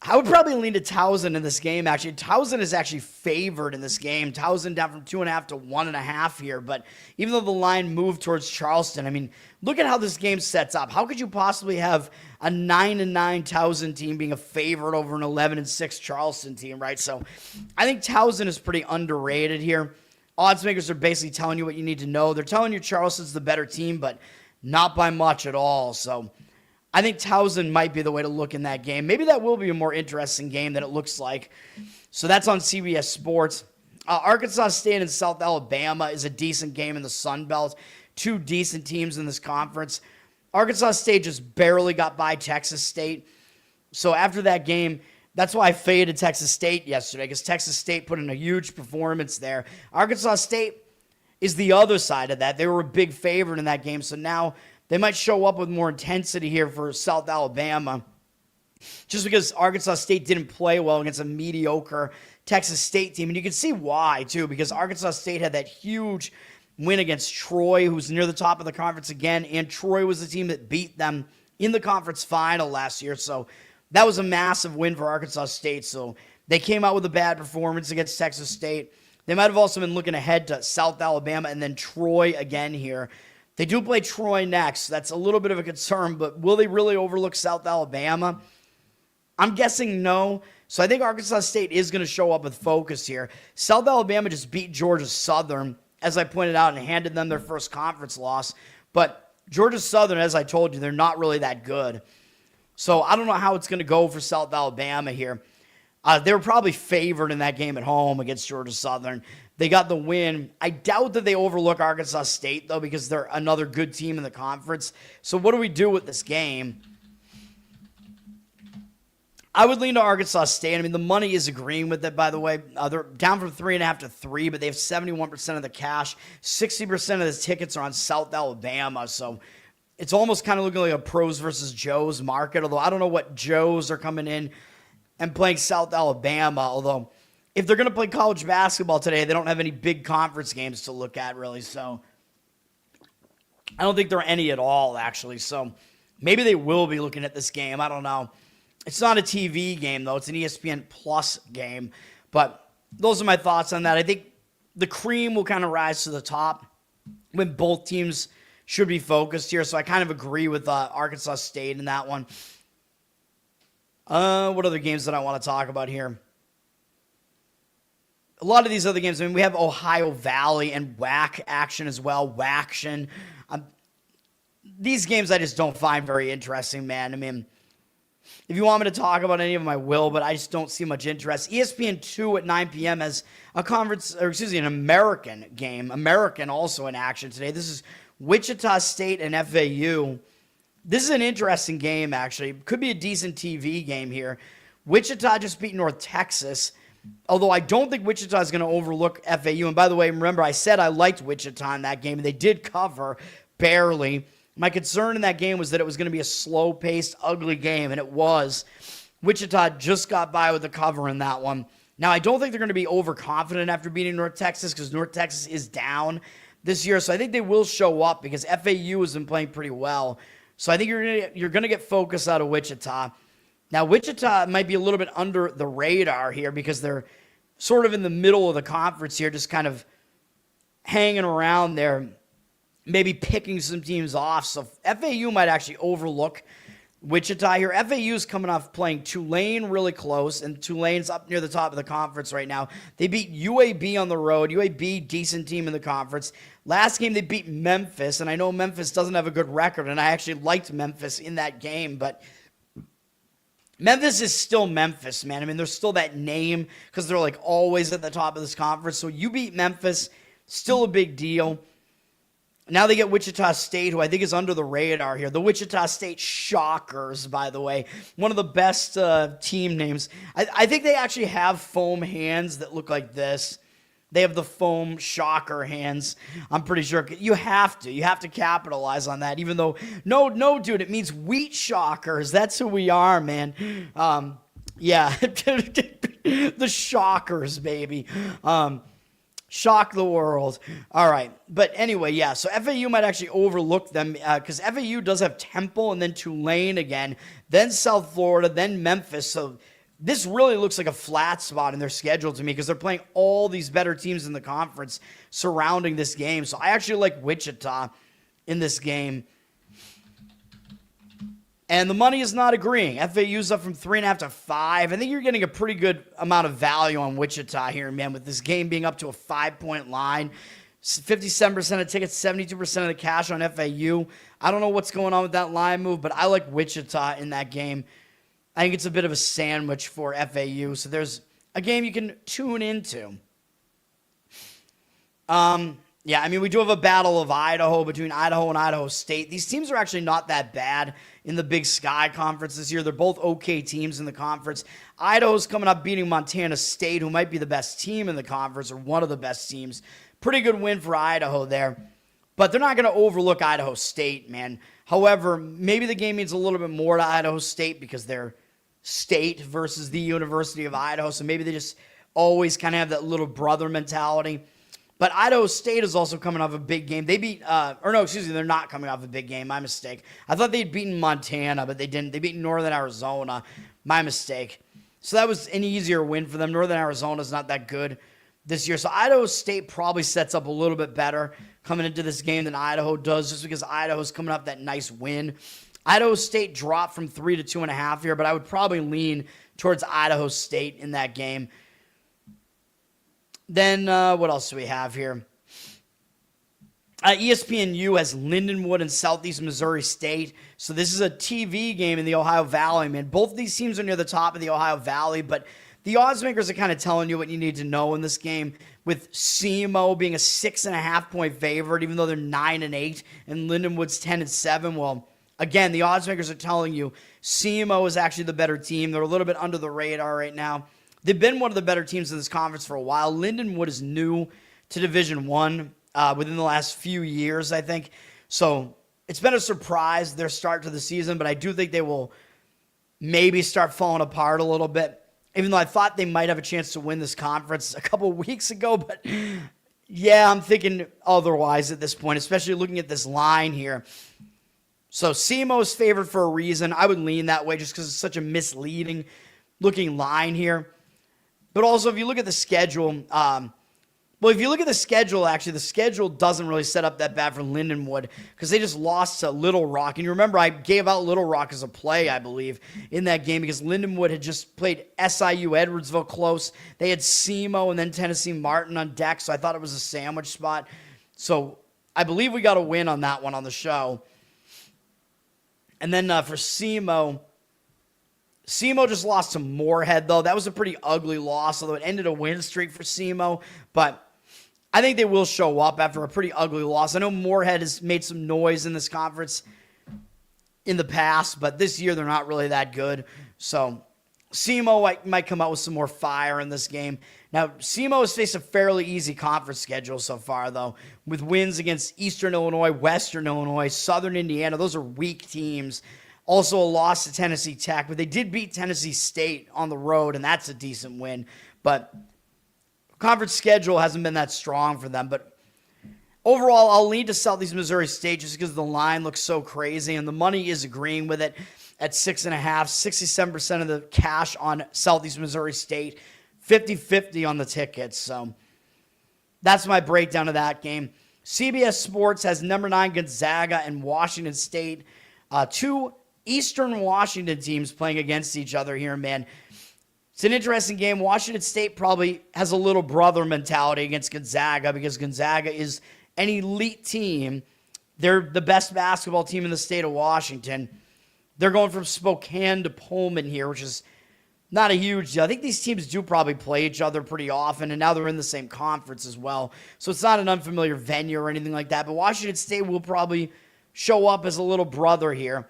I would probably lean to Towson in this game, actually. Towson is actually favored in this game. Towson down from 2.5 to 1.5 here. But even though the line moved towards Charleston, I mean, look at how this game sets up. How could you possibly have a 9-9 Towson team being a favorite over an 11-6 Charleston team, right? So I think Towson is pretty underrated here. Odds makers are basically telling you what you need to know. They're telling you Charleston's the better team, but not by much at all. So I think Towson might be the way to look in that game. Maybe that will be a more interesting game than it looks like. So that's on CBS Sports. Arkansas State and South Alabama is a decent game in the Sun Belt. 2 decent teams in this conference. Arkansas State just barely got by Texas State. So after that game, that's why I faded Texas State yesterday, because Texas State put in a huge performance there. Arkansas State is the other side of that. They were a big favorite in that game, so now they might show up with more intensity here for South Alabama, just because Arkansas State didn't play well against a mediocre Texas State team. And you can see why, too, because Arkansas State had that huge win against Troy, who's near the top of the conference again, and Troy was the team that beat them in the conference final last year. So that was a massive win for Arkansas State. So they came out with a bad performance against Texas State. They might have also been looking ahead to South Alabama and then Troy again here. They do play Troy next. That's a little bit of a concern, but will they really overlook South Alabama? I'm guessing no. So I think Arkansas State is going to show up with focus here. South Alabama just beat Georgia Southern, as I pointed out, and handed them their first conference loss. But Georgia Southern, as I told you, they're not really that good. So I don't know how it's going to go for South Alabama here. They were probably favored in that game at home against Georgia Southern. They got the win. I doubt that they overlook Arkansas State, though, because they're another good team in the conference. So what do we do with this game? I would lean to Arkansas State. I mean, the money is agreeing with it, by the way. They're down from 3.5 to 3, but they have 71% of the cash. 60% of the tickets are on South Alabama. So it's almost kind of looking like a pros versus Joes market, although I don't know what Joes are coming in and playing South Alabama, although if they're going to play college basketball today, they don't have any big conference games to look at, really. So I don't think there are any at all, actually. So maybe they will be looking at this game. I don't know. It's not a TV game, though. It's an ESPN Plus game. But those are my thoughts on that. I think the cream will kind of rise to the top when both teams should be focused here. So I kind of agree with Arkansas State in that one. What other games did I want to talk about here? A lot of these other games, I mean, we have Ohio Valley and WAC action as well. WACtion. These games I just don't find very interesting, man. I mean, if you want me to talk about any of them, I will, but I just don't see much interest. ESPN2 at 9 p.m. has an American game. American also in action today. This is Wichita State and FAU. This is an interesting game, actually. Could be a decent TV game here. Wichita just beat North Texas, although I don't think Wichita is going to overlook FAU. And by the way, remember, I said I liked Wichita in that game, and they did cover barely. My concern in that game was that it was going to be a slow-paced, ugly game, and it was. Wichita just got by with the cover in that one. Now, I don't think they're going to be overconfident after beating North Texas because North Texas is down this year. So I think they will show up because FAU has been playing pretty well. So I think you're going to get focus out of Wichita. Now, Wichita might be a little bit under the radar here because they're sort of in the middle of the conference here, just kind of hanging around there, maybe picking some teams off. So FAU might actually overlook Wichita here. FAU is coming off playing Tulane really close, and Tulane's up near the top of the conference right now. They beat UAB on the road. UAB, decent team in the conference. Last game, they beat Memphis, and I know Memphis doesn't have a good record, and I actually liked Memphis in that game, but Memphis is still Memphis, man. I mean, there's still that name because they're like always at the top of this conference. So you beat Memphis, still a big deal. Now they get Wichita State, who I think is under the radar here. The Wichita State Shockers, by the way. One of the best team names. I think they actually have foam hands that look like this. They have the foam shocker hands. I'm pretty sure you have to capitalize on that, even though, no, dude, it means wheat shockers. That's who we are, man. Yeah, the Shockers, baby. Shock the world. All right. But anyway, yeah, so FAU might actually overlook them because FAU does have Temple and then Tulane again, then South Florida, then Memphis. So this really looks like a flat spot in their schedule to me because they're playing all these better teams in the conference surrounding this game. So I actually like Wichita in this game. And the money is not agreeing. FAU's up from 3.5 to 5. I think you're getting a pretty good amount of value on Wichita here, man, with this game being up to a 5-point line. 57% of tickets, 72% of the cash on FAU. I don't know what's going on with that line move, but I like Wichita in that game. I think it's a bit of a sandwich for FAU. So there's a game you can tune into. Yeah, I mean, we do have a battle of Idaho between Idaho and Idaho State. These teams are actually not that bad in the Big Sky Conference this year. They're both okay teams in the conference. Idaho's coming up beating Montana State, who might be the best team in the conference or one of the best teams. Pretty good win for Idaho there. But they're not going to overlook Idaho State, man. However, maybe the game means a little bit more to Idaho State because they're state versus the University of Idaho. So maybe they just always kind of have that little brother mentality. But Idaho State is also coming off a big game. They beat, they're not coming off a big game. My mistake. I thought they'd beaten Montana, but they didn't. They beat Northern Arizona. My mistake. So that was an easier win for them. Northern Arizona's not that good. this year. So Idaho State probably sets up a little bit better coming into this game than Idaho does, just because Idaho's coming off that nice win. Idaho State dropped from 3 to 2.5 here, but I would probably lean towards Idaho State in that game. Then what else do we have here? ESPNU has Lindenwood and Southeast Missouri State. So this is a TV game in the Ohio Valley, man. Both of these teams are near the top of the Ohio Valley, but the odds makers are kind of telling you what you need to know in this game, with SEMO being a 6.5-point favorite, even though they're 9-8, and Lindenwood's 10-7. Well, again, the odds makers are telling you SEMO is actually the better team. They're a little bit under the radar right now. They've been one of the better teams in this conference for a while. Lindenwood is new to Division I within the last few years, I think. So it's been a surprise, their start to the season, but I do think they will maybe start falling apart a little bit, even though I thought they might have a chance to win this conference a couple weeks ago. But yeah, I'm thinking otherwise at this point, especially looking at this line here. So SEMO is favored for a reason. I would lean that way just because it's such a misleading looking line here. But also, if you look at the schedule, well, if you look at the schedule, actually, the schedule doesn't really set up that bad for Lindenwood because they just lost to Little Rock. And you remember I gave out Little Rock as a play, I believe, in that game because Lindenwood had just played SIU Edwardsville close. They had SEMO and then Tennessee Martin on deck, so I thought it was a sandwich spot. So I believe we got a win on that one on the show. And then for SEMO just lost to Moorhead, though. That was a pretty ugly loss, although it ended a win streak for SEMO. But I think they will show up after a pretty ugly loss. I know Moorhead has made some noise in this conference in the past, but this year they're not really that good. So SEMO might come out with some more fire in this game. Now, SEMO has faced a fairly easy conference schedule so far, though, with wins against Eastern Illinois, Western Illinois, Southern Indiana. Those are weak teams. Also a loss to Tennessee Tech, but they did beat Tennessee State on the road, and that's a decent win. But conference schedule hasn't been that strong for them. But overall, I'll lean to Southeast Missouri State just because the line looks so crazy, and the money is agreeing with it at 6.5. 67% of the cash on Southeast Missouri State, 50-50 on the tickets. So that's my breakdown of that game. CBS Sports has number 9 Gonzaga and Washington State. Two Eastern Washington teams playing against each other here, man. It's an interesting game. Washington State probably has a little brother mentality against Gonzaga because Gonzaga is an elite team. They're the best basketball team in the state of Washington. They're going from Spokane to Pullman here, which is not a huge deal. I think these teams do probably play each other pretty often, and now they're in the same conference as well. So it's not an unfamiliar venue or anything like that, but Washington State will probably show up as a little brother here.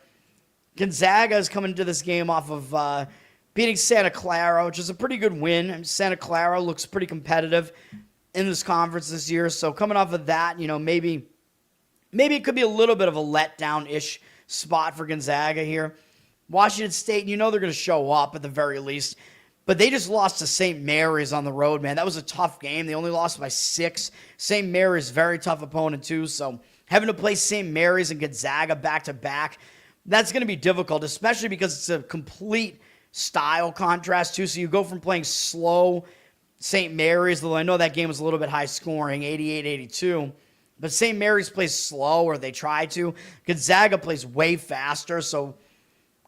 Gonzaga is coming into this game off of beating Santa Clara, which is a pretty good win. Santa Clara looks pretty competitive in this conference this year. So coming off of that, maybe it could be a little bit of a letdown-ish spot for Gonzaga here. Washington State, they're going to show up at the very least. But they just lost to St. Mary's on the road, man. That was a tough game. They only lost by 6. St. Mary's, very tough opponent too. So having to play St. Mary's and Gonzaga back-to-back, that's going to be difficult, especially because it's a complete style contrast too. So you go from playing slow St. Mary's, though I know that game was a little bit high scoring, 88-82. But St. Mary's plays slow, or they try to. Gonzaga plays way faster, so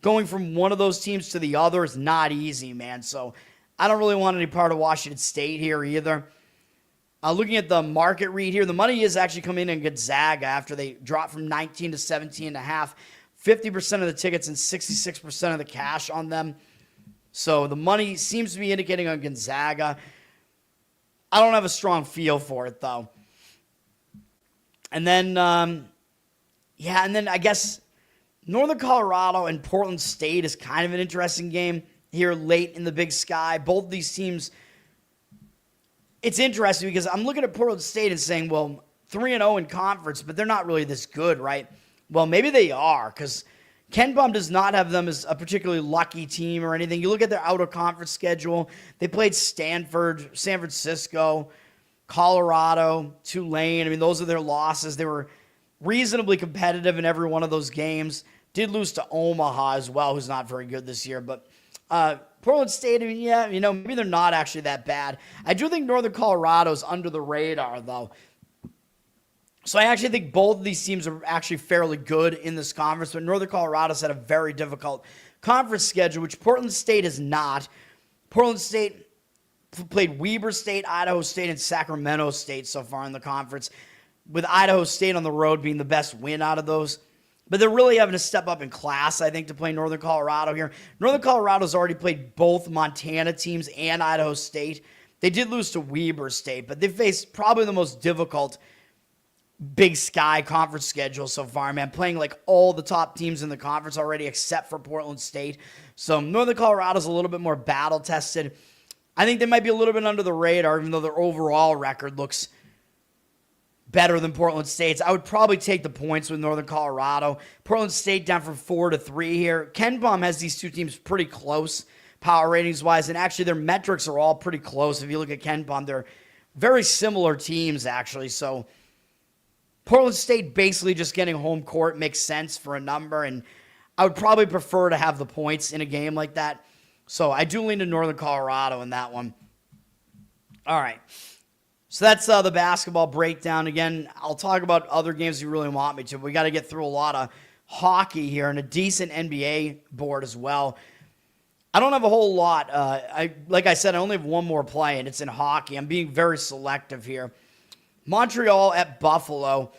going from one of those teams to the other is not easy, man. So I don't really want any part of Washington State here either. Looking at the market read here, the money is actually coming in Gonzaga after they dropped from 19 to 17.5. 50% of the tickets and 66% of the cash on them. So the money seems to be indicating on Gonzaga. I don't have a strong feel for it, though. And then, I guess Northern Colorado and Portland State is kind of an interesting game here late in the Big Sky. Both of these teams, it's interesting because I'm looking at Portland State and saying, well, 3-0 in conference, but they're not really this good, right? Well, maybe they are, because Ken Bum does not have them as a particularly lucky team or anything. You look at their out-of-conference schedule. They played Stanford, San Francisco, Colorado, Tulane. Those are their losses. They were reasonably competitive in every one of those games. Did lose to Omaha as well, who's not very good this year. But Portland State, I mean, yeah, maybe they're not actually that bad. I do think Northern Colorado's under the radar, though. So I actually think both of these teams are actually fairly good in this conference, but Northern Colorado's had a very difficult conference schedule, which Portland State is not. Portland State played Weber State, Idaho State, and Sacramento State so far in the conference, with Idaho State on the road being the best win out of those. But they're really having to step up in class, I think, to play Northern Colorado here. Northern Colorado's already played both Montana teams and Idaho State. They did lose to Weber State, but they faced probably the most difficult Big Sky conference schedule so far, man. Playing like all the top teams in the conference already except for Portland State. So Northern Colorado's a little bit more battle-tested. I think they might be a little bit under the radar, even though their overall record looks better than Portland State's. I would probably take the points with Northern Colorado. Portland State down from 4-3 here. KenPom has these two teams pretty close power ratings-wise, and actually their metrics are all pretty close. If you look at KenPom, they're very similar teams, actually. So Portland State basically just getting home court makes sense for a number, and I would probably prefer to have the points in a game like that. So I do lean to Northern Colorado in that one. All right. So that's the basketball breakdown. Again, I'll talk about other games if you really want me to. But we got to get through a lot of hockey here and a decent NBA board as well. I don't have a whole lot. Like I said, I only have one more play, and it's in hockey. I'm being very selective here. Montreal at Buffalo.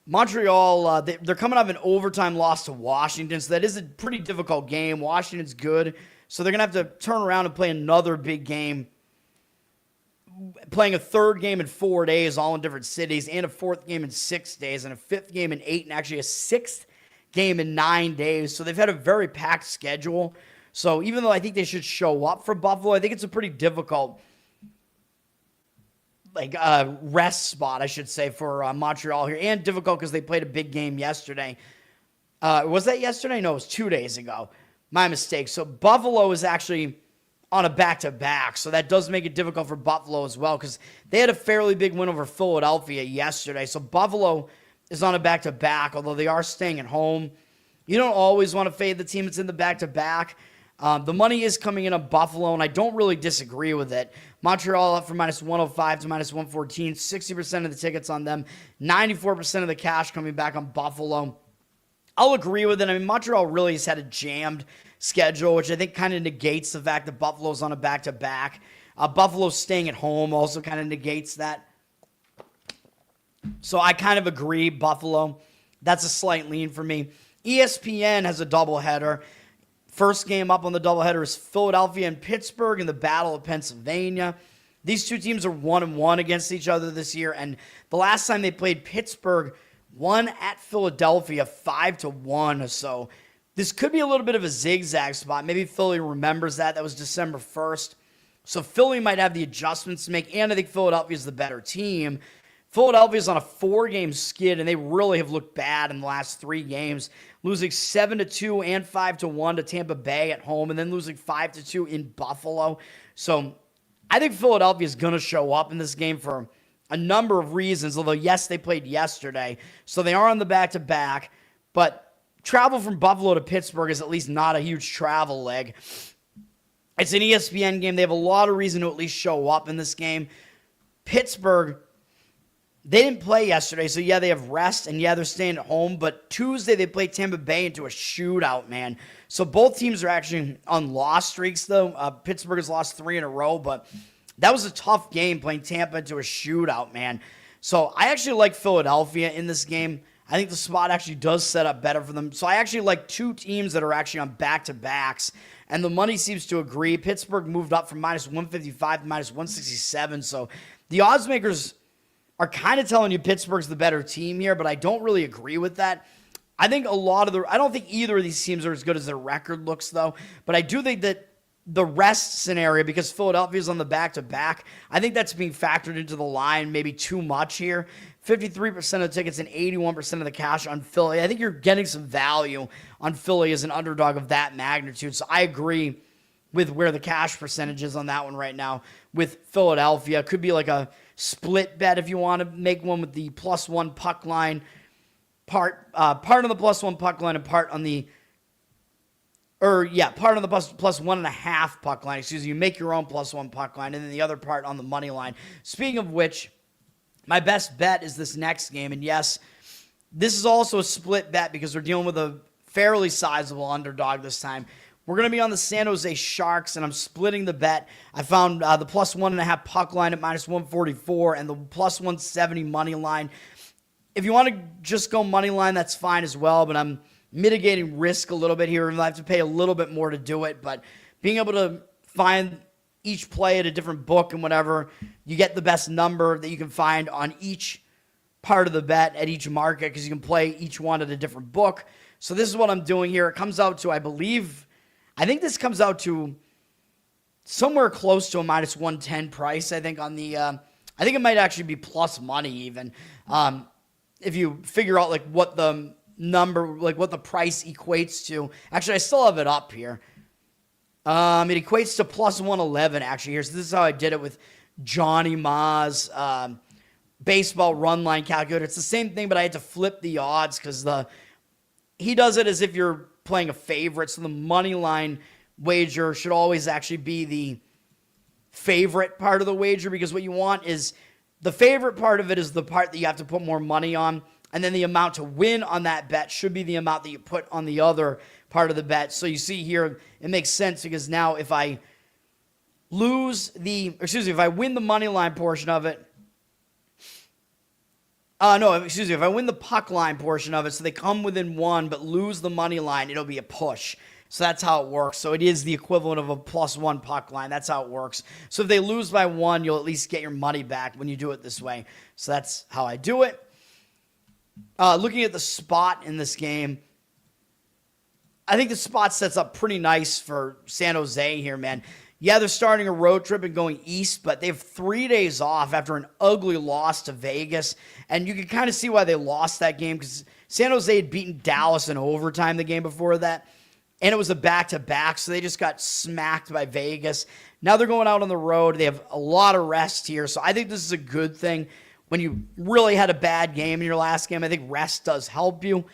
Montreal, they're coming off an overtime loss to Washington, so that is a pretty difficult game. Washington's good, so they're going to have to turn around and play another big game, playing a third game in 4 days, all in different cities, and a fourth game in 6 days, and a fifth game in 8, and actually a sixth game in 9 days. So they've had a very packed schedule. So even though I think they should show up for Buffalo, I think it's a pretty difficult rest spot, I should say, for Montreal here, and difficult because they played a big game yesterday. Was that yesterday? No, it was 2 days ago. My mistake. So Buffalo is actually on a back-to-back, so that does make it difficult for Buffalo as well, because they had a fairly big win over Philadelphia yesterday. So Buffalo is on a back-to-back, although they are staying at home. You don't always want to fade the team that's in the back-to-back. The money is coming in on Buffalo, and I don't really disagree with it. Montreal up from -105 to -114. 60% of the tickets on them. 94% of the cash coming back on Buffalo. I'll agree with it. I mean, Montreal really has had a jammed schedule, which I think kind of negates the fact that Buffalo's on a back-to-back. Buffalo's staying at home also kind of negates that. So I kind of agree, Buffalo. That's a slight lean for me. ESPN has a doubleheader. First game up on the doubleheader is Philadelphia and Pittsburgh in the Battle of Pennsylvania. These two teams are 1-1 against each other this year, and the last time they played, Pittsburgh won at Philadelphia 5-1. So this could be a little bit of a zigzag spot. Maybe Philly remembers that. That was December 1st. So Philly might have the adjustments to make, and I think Philadelphia is the better team. Philadelphia's on a 4-game skid, and they really have looked bad in the last 3 games, losing 7-2 and 5-1 to Tampa Bay at home, and then losing 5-2 in Buffalo. So I think Philadelphia is going to show up in this game for a number of reasons, although, yes, they played yesterday, so they are on the back-to-back, but travel from Buffalo to Pittsburgh is at least not a huge travel leg. It's an ESPN game. They have a lot of reason to at least show up in this game. Pittsburgh, they didn't play yesterday, so yeah, they have rest, and yeah, they're staying at home, but Tuesday they played Tampa Bay into a shootout, man. So both teams are actually on loss streaks, though. Pittsburgh has lost 3 in a row, but that was a tough game playing Tampa into a shootout, man. So I actually like Philadelphia in this game. I think the spot actually does set up better for them. So I actually like 2 teams that are actually on back-to-backs, and the money seems to agree. Pittsburgh moved up from -155 to -167, so the odds makers are kind of telling you Pittsburgh's the better team here, but I don't really agree with that. I think I don't think either of these teams are as good as their record looks, though, but I do think that the rest scenario, because Philadelphia's on the back-to-back, I think that's being factored into the line maybe too much here. 53% of the tickets and 81% of the cash on Philly. I think you're getting some value on Philly as an underdog of that magnitude, so I agree with where the cash percentage is on that one right now with Philadelphia. Could be like a split bet if you want to make one with the +1 puck line, part on the +1 puck line and part on the part on the plus 1.5 puck line. Excuse me. You make your own +1 puck line, and then the other part on the money line. Speaking of which, my best bet is this next game. And yes, this is also a split bet because we're dealing with a fairly sizable underdog this time. We're going to be on the San Jose Sharks, and I'm splitting the bet. I found the +1.5 puck line at -144 and the +170 money line. If you want to just go money line, that's fine as well, but I'm mitigating risk a little bit here, and I have to pay a little bit more to do it. But being able to find each play at a different book and whatever, you get the best number that you can find on each part of the bet at each market because you can play each one at a different book. So this is what I'm doing here. It comes out to, I think this comes out to somewhere close to a -110 price. I think on the, I think it might actually be plus money even. If you figure out like what the number, like what the price equates to. Actually, I still have it up here. It equates to +111 actually here. So this is how I did it with Johnny Ma's baseball run line calculator. It's the same thing, but I had to flip the odds because he does it as if you're playing a favorite. So the money line wager should always actually be the favorite part of the wager because what you want is the favorite part of it is the part that you have to put more money on. And then the amount to win on that bet should be the amount that you put on the other part of the bet. So you see here, it makes sense because now if I if I win the money line portion of it, if I win the puck line portion of it, so they come within one but lose the money line, it'll be a push. So that's how it works. So it is the equivalent of a +1 puck line. That's how it works. So if they lose by one, you'll at least get your money back when you do it this way. So that's how I do it. Looking at the spot in this game, I think the spot sets up pretty nice for San Jose here, man. Yeah, they're starting a road trip and going east, but they have 3 days off after an ugly loss to Vegas. And you can kind of see why they lost that game because San Jose had beaten Dallas in overtime the game before that. And it was a back-to-back, so they just got smacked by Vegas. Now they're going out on the road. They have a lot of rest here, so I think this is a good thing. When you really had a bad game in your last game, I think rest does help you.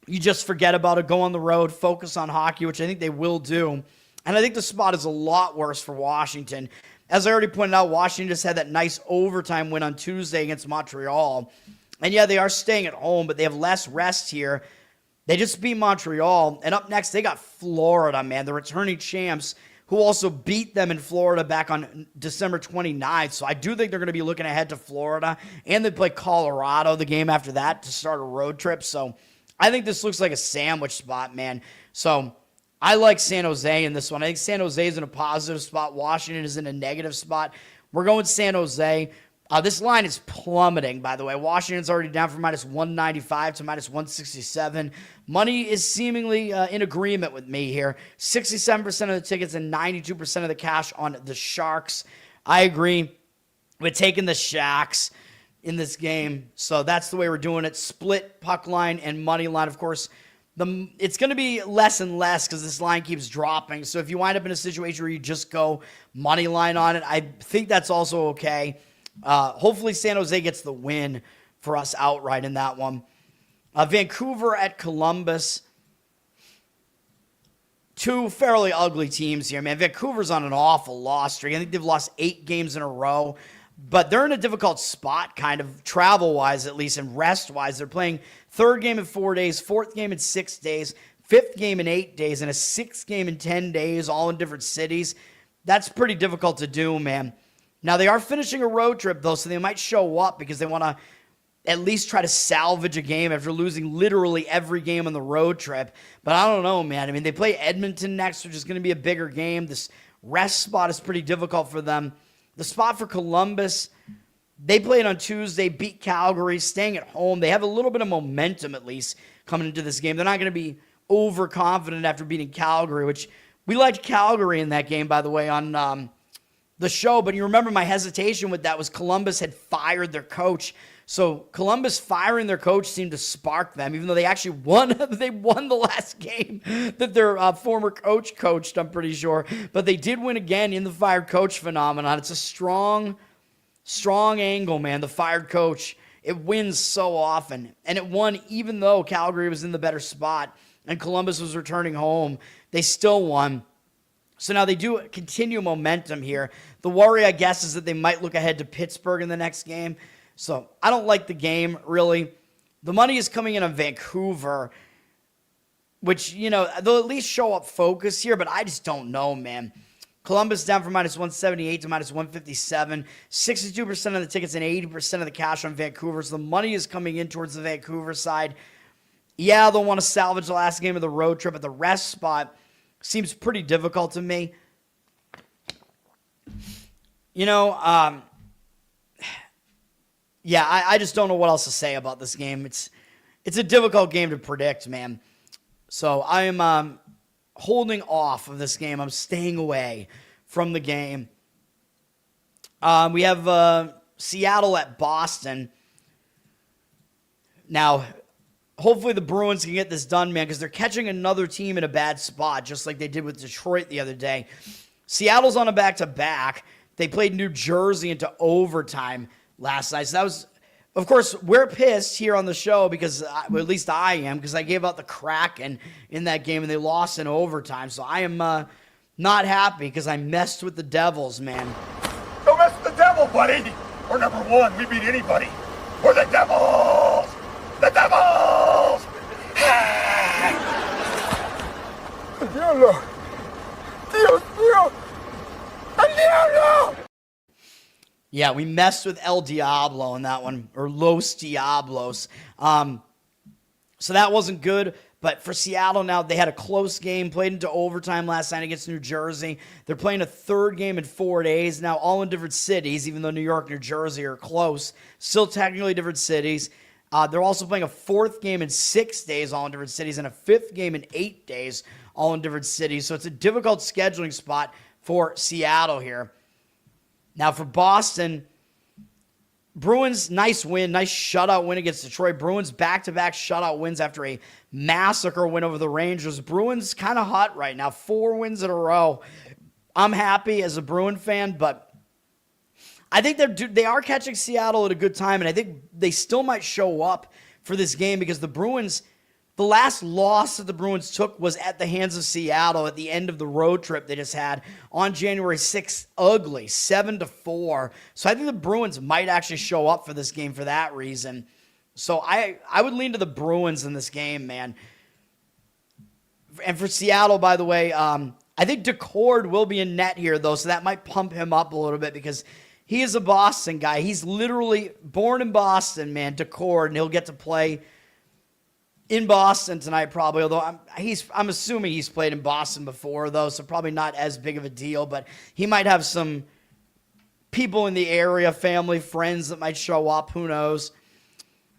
You just forget about it, go on the road, focus on hockey, which I think they will do. And I think the spot is a lot worse for Washington. As I already pointed out, Washington just had that nice overtime win on Tuesday against Montreal. And yeah, they are staying at home, but they have less rest here. They just beat Montreal. And up next, they got Florida, man, the returning champs, who also beat them in Florida back on December 29th. So I do think they're going to be looking ahead to Florida. And they play Colorado the game after that to start a road trip. So I think this looks like a sandwich spot, man. So I like San Jose in this one. I think San Jose is in a positive spot. Washington is in a negative spot. We're going San Jose. This line is plummeting, by the way. Washington's already down from -195 to -167. Money is seemingly in agreement with me here. 67% of the tickets and 92% of the cash on the Sharks. I agree with taking the Sharks in this game. So that's the way we're doing it. Split puck line and money line. Of course, it's going to be less and less because this line keeps dropping. So if you wind up in a situation where you just go money line on it, I think that's also okay. Hopefully San Jose gets the win for us outright in that one. Vancouver at Columbus. Two fairly ugly teams here, man. Vancouver's on an awful loss streak. I think they've lost 8 games in a row. But they're in a difficult spot, kind of travel-wise at least, and rest-wise. They're playing third game in 4 days, fourth game in 6 days, fifth game in 8 days, and a sixth game in 10 days, all in different cities. That's pretty difficult to do, man. Now, they are finishing a road trip, though, so they might show up because they want to at least try to salvage a game after losing literally every game on the road trip. But I don't know, man. I mean, they play Edmonton next, which is going to be a bigger game. This rest spot is pretty difficult for them. The spot for Columbus, they played on Tuesday, beat Calgary, staying at home. They have a little bit of momentum, at least, coming into this game. They're not going to be overconfident after beating Calgary, which we liked Calgary in that game, by the way, on the show. But you remember my hesitation with that was Columbus had fired their coach. So Columbus firing their coach seemed to spark them, even though they actually won. They won the last game that their former coach coached, I'm pretty sure. But they did win again in the fired coach phenomenon. It's a strong angle, man. The fired coach, it wins so often. And it won even though Calgary was in the better spot. and Columbus was returning home. They still won. So now they do continue momentum here. The worry, I guess, is that they might look ahead to Pittsburgh in the next game. So I don't like the game, really. The money is coming in on Vancouver, which, they'll at least show up focus here, but I just don't know, man. Columbus down from -178 to -157. 62% of the tickets and 80% of the cash on Vancouver. So the money is coming in towards the Vancouver side. Yeah, they'll want to salvage the last game of the road trip, but the rest spot seems pretty difficult to me. I just don't know what else to say about this game. It's a difficult game to predict, man. So I am holding off of this game. I'm staying away from the game. We have Seattle at Boston. Now, hopefully the Bruins can get this done, man, because they're catching another team in a bad spot, just like they did with Detroit the other day. Seattle's on a back-to-back. They played New Jersey into overtime last night. So that was, of course, we're pissed here on the show because, at least I am, because I gave out the Kraken in that game and they lost in overtime. So I am not happy because I messed with the Devils, man. Don't mess with the Devil, buddy. We're number one. We beat anybody. We're the Devils. The Devils. Diablo. Dios mío. El Diablo. Yeah, we messed with El Diablo in that one, or Los Diablos. So that wasn't good. But for Seattle now, they had a close game, played into overtime last night against New Jersey. They're playing a third game in 4 days now, all in different cities, even though New York and New Jersey are close. Still technically different cities. They're also playing a fourth game in 6 days, all in different cities, and a fifth game in 8 days, all in different cities. So it's a difficult scheduling spot for Seattle here. Now for Boston, Bruins, nice win, nice shutout win against Detroit. Bruins back-to-back shutout wins after a massacre win over the Rangers. Bruins kind of hot right now, 4 wins in a row. I'm happy as a Bruin fan, but I think they are catching Seattle at a good time, and I think they still might show up for this game because the Bruins, the last loss that the Bruins took was at the hands of Seattle at the end of the road trip they just had on January 6th. Ugly, 7-4. So I think the Bruins might actually show up for this game for that reason. So I would lean to the Bruins in this game, man. And for Seattle, by the way, I think Decord will be in net here, though, so that might pump him up a little bit because he is a Boston guy. He's literally born in Boston, man, Decord, and he'll get to play in Boston tonight probably, although I'm assuming he's played in Boston before, though, so probably not as big of a deal, but he might have some people in the area, family, friends that might show up. Who knows?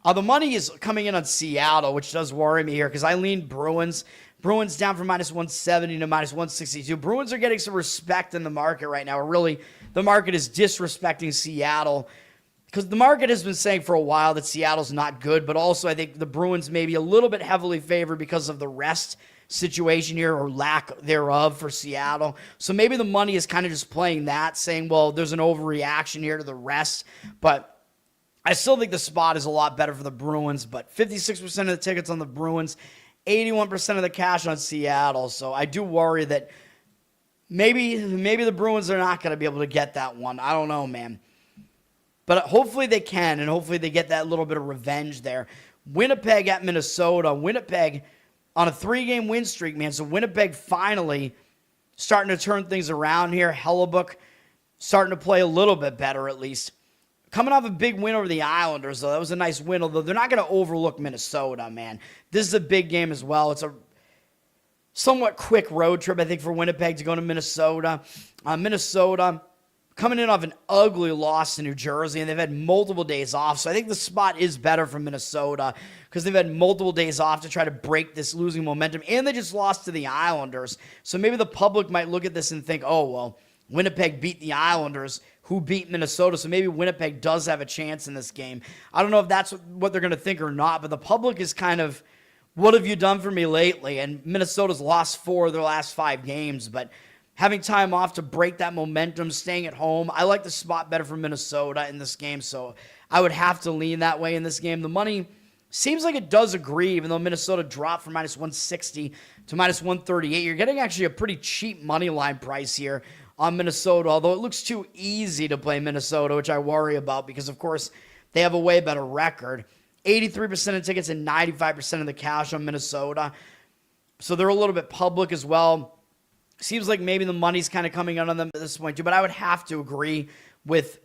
The money is coming in on Seattle, which does worry me here because I lean Bruins. Bruins down from -170 to -162. Bruins are getting some respect in the market right now. Really, the market is disrespecting Seattle because the market has been saying for a while that Seattle's not good, but also I think the Bruins may be a little bit heavily favored because of the rest situation here or lack thereof for Seattle. So maybe the money is kind of just playing that, saying, well, there's an overreaction here to the rest, but I still think the spot is a lot better for the Bruins, but 56% of the tickets on the Bruins, 81% of the cash on Seattle. So I do worry that maybe the Bruins are not going to be able to get that one. I don't know, man. But hopefully they can, and hopefully they get that little bit of revenge there. Winnipeg at Minnesota. Winnipeg on a 3-game win streak, man. So Winnipeg finally starting to turn things around here. Hellebuck starting to play a little bit better at least. Coming off a big win over the Islanders, though. That was a nice win, although they're not going to overlook Minnesota, man. This is a big game as well. It's a somewhat quick road trip, I think, for Winnipeg to go to Minnesota. Minnesota coming in off an ugly loss to New Jersey, and they've had multiple days off. So I think the spot is better for Minnesota because they've had multiple days off to try to break this losing momentum, and they just lost to the Islanders. So maybe the public might look at this and think, oh, well, Winnipeg beat the Islanders, who beat Minnesota, so maybe Winnipeg does have a chance in this game. I don't know if that's what they're going to think or not, but the public is kind of, what have you done for me lately? And Minnesota's lost 4 of their last 5 games, but having time off to break that momentum, staying at home, I like the spot better for Minnesota in this game, so I would have to lean that way in this game. The money seems like it does agree, even though Minnesota dropped from minus 160 to minus 138. You're getting actually a pretty cheap money line price here on Minnesota, although it looks too easy to play Minnesota, which I worry about because, of course, they have a way better record. 83% of tickets and 95% of the cash on Minnesota. So they're a little bit public as well. Seems like maybe the money's kind of coming out on them at this point too, but I would have to agree with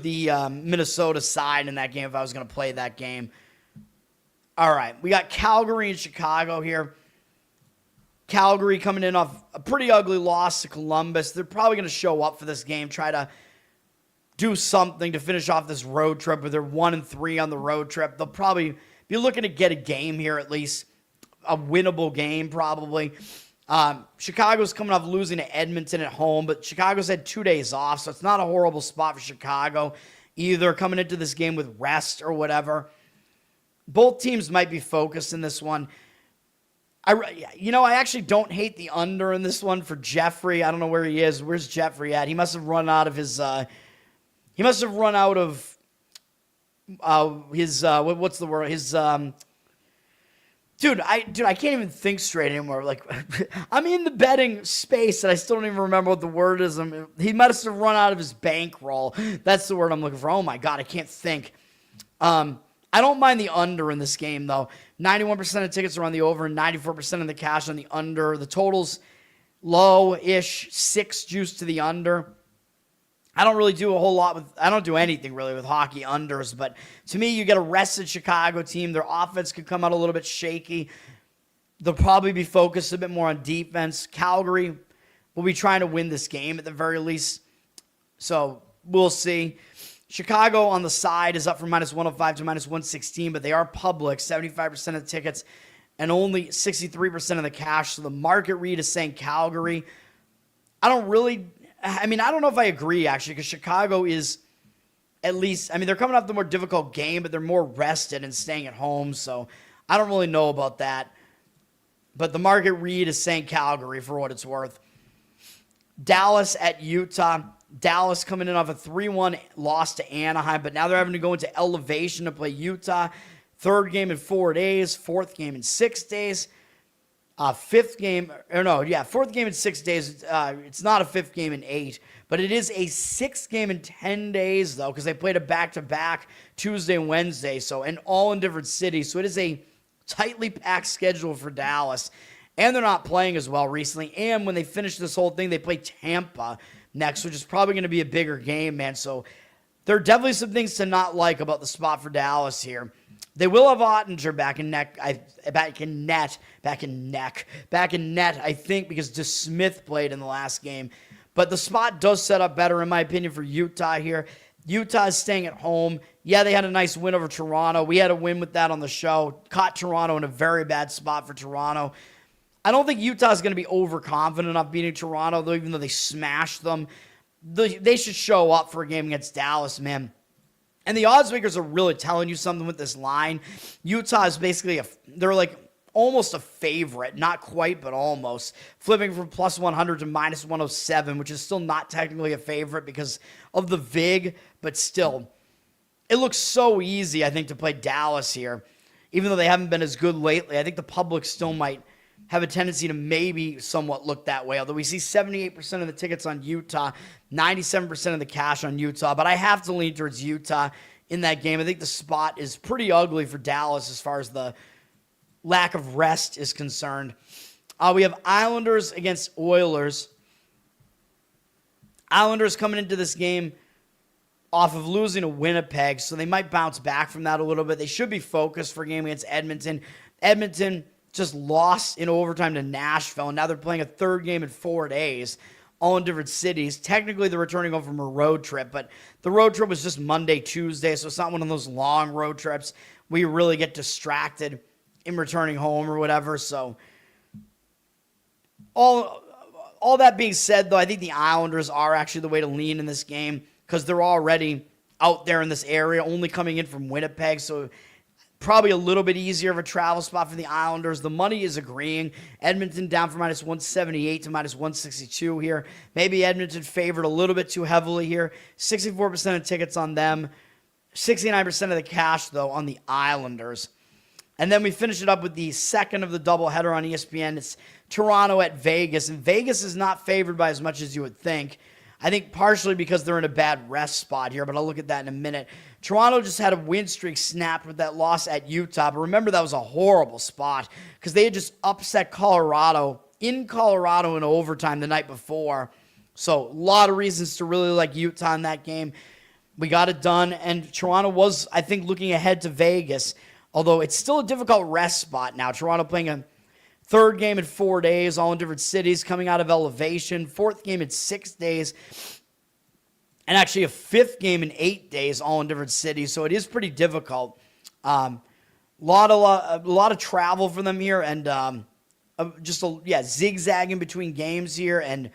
the Minnesota side in that game if I was going to play that game. All right, we got Calgary and Chicago here. Calgary coming in off a pretty ugly loss to Columbus. They're probably going to show up for this game, try to do something to finish off this road trip, but they're 1-3 on the road trip. They'll probably be looking to get a game here, at least a winnable game probably. Chicago's coming off losing to Edmonton at home, but Chicago's had 2 days off, so it's not a horrible spot for Chicago either, coming into this game with rest or whatever. Both teams might be focused in this one. I actually don't hate the under in this one for Jeffrey. I don't know where he is. Where's Jeffrey at? He must have run out of his what's the word? Dude, I can't even think straight anymore. Like, I'm in the betting space, and I still don't even remember what the word is. He must have run out of his bankroll. That's the word I'm looking for. Oh, my God, I can't think. I don't mind the under in this game, though. 91% of tickets are on the over, and 94% of the cash on the under. The total's low-ish, 6 juice to the under. I don't really do a whole lot I don't do anything really with hockey unders, but to me, you get a rested Chicago team. Their offense could come out a little bit shaky. They'll probably be focused a bit more on defense. Calgary will be trying to win this game at the very least. So we'll see. Chicago on the side is up from minus 105 to minus 116, but they are public, 75% of the tickets and only 63% of the cash. So the market read is saying Calgary. I don't know if I agree, actually, because Chicago is at least, they're coming off the more difficult game, but they're more rested and staying at home, so I don't really know about that. But the market read is saying Calgary for what it's worth. Dallas at Utah. Dallas coming in off a 3-1 loss to Anaheim, but now they're having to go into elevation to play Utah. Third game in 4 days, fourth game in 6 days. Fourth game in 6 days. It's not a fifth game in 8, but it is a sixth game in 10 days, though, because they played a back-to-back Tuesday and Wednesday, and all in different cities. So it is a tightly packed schedule for Dallas, and they're not playing as well recently. And when they finish this whole thing, they play Tampa next, which is probably going to be a bigger game, man. So there are definitely some things to not like about the spot for Dallas here. They will have Ottinger back in net, I think, because DeSmith played in the last game. But the spot does set up better, in my opinion, for Utah here. Utah is staying at home. Yeah, they had a nice win over Toronto. We had a win with that on the show. Caught Toronto in a very bad spot for Toronto. I don't think Utah is going to be overconfident enough beating Toronto, though, even though they smashed them. They should show up for a game against Dallas, man. And the odds makers are really telling you something with this line. Utah is basically they're like almost a favorite, not quite, but almost. Flipping from plus 100 to minus 107, which is still not technically a favorite because of the VIG, but still. It looks so easy, I think, to play Dallas here. Even though they haven't been as good lately, I think the public still might have a tendency to maybe somewhat look that way. Although we see 78% of the tickets on Utah, 97% of the cash on Utah. But I have to lean towards Utah in that game. I think the spot is pretty ugly for Dallas as far as the lack of rest is concerned. We have Islanders against Oilers. Islanders coming into this game off of losing to Winnipeg, so they might bounce back from that a little bit. They should be focused for a game against Edmonton. Edmonton just lost in overtime to Nashville, and now they're playing a third game in 4 days, all in different cities. Technically, they're returning home from a road trip, but the road trip was just Monday, Tuesday, so it's not one of those long road trips where you really get distracted in returning home or whatever. So all that being said, though, I think the Islanders are actually the way to lean in this game because they're already out there in this area, only coming in from Winnipeg, so probably a little bit easier of a travel spot for the Islanders. The money is agreeing. Edmonton down from minus 178 to minus 162 here. Maybe Edmonton favored a little bit too heavily here. 64% of tickets on them. 69% of the cash, though, on the Islanders. And then we finish it up with the second of the doubleheader on ESPN. It's Toronto at Vegas. And Vegas is not favored by as much as you would think. I think partially because they're in a bad rest spot here, but I'll look at that in a minute. Toronto just had a win streak snapped with that loss at Utah. But remember, that was a horrible spot because they had just upset Colorado in overtime the night before. So a lot of reasons to really like Utah in that game. We got it done, and Toronto was, I think, looking ahead to Vegas, although it's still a difficult rest spot now. Toronto playing a third game in 4 days, all in different cities, coming out of elevation. Fourth game in 6 days, and actually a fifth game in 8 days, all in different cities. So it is pretty difficult. A lot of travel for them here, and zigzagging between games here, and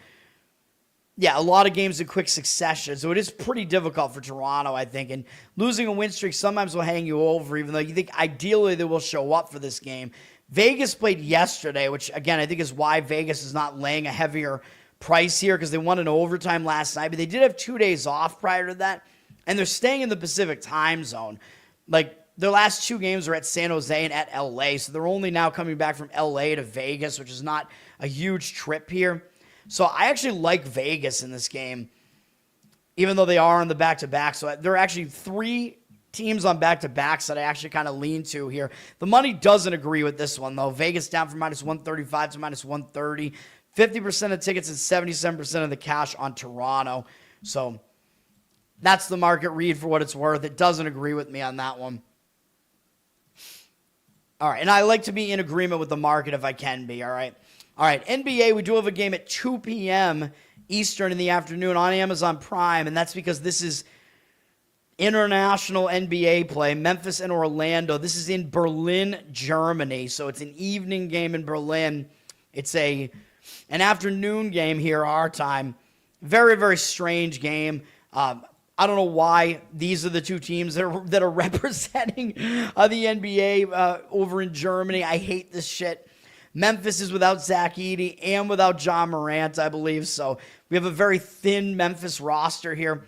a lot of games in quick succession. So it is pretty difficult for Toronto, I think. And losing a win streak sometimes will hang you over, even though you think ideally they will show up for this game. Vegas played yesterday, which, again, I think is why Vegas is not laying a heavier price here, because they won in overtime last night. But they did have 2 days off prior to that, and they're staying in the Pacific time zone. Like, their last 2 games are at San Jose and at LA, so they're only now coming back from LA to Vegas, which is not a huge trip here. So I actually like Vegas in this game, even though they are on the back-to-back. So there are actually 3 teams on back-to-backs that I actually kind of lean to here. The money doesn't agree with this one, though. Vegas down from -135 to -130. 50% of tickets and 77% of the cash on Toronto. So that's the market read for what it's worth. It doesn't agree with me on that one. All right, and I like to be in agreement with the market if I can be, all right? All right, NBA, we do have a game at 2 p.m. Eastern in the afternoon on Amazon Prime, and that's because this is international NBA play, Memphis and Orlando. This is in Berlin, Germany, so it's an evening game in Berlin. It's an afternoon game here, our time. Very, very strange game. I don't know why these are the 2 teams that are representing the NBA over in Germany. I hate this shit. Memphis is without Zach Edey and without John Morant, I believe. So we have a very thin Memphis roster here.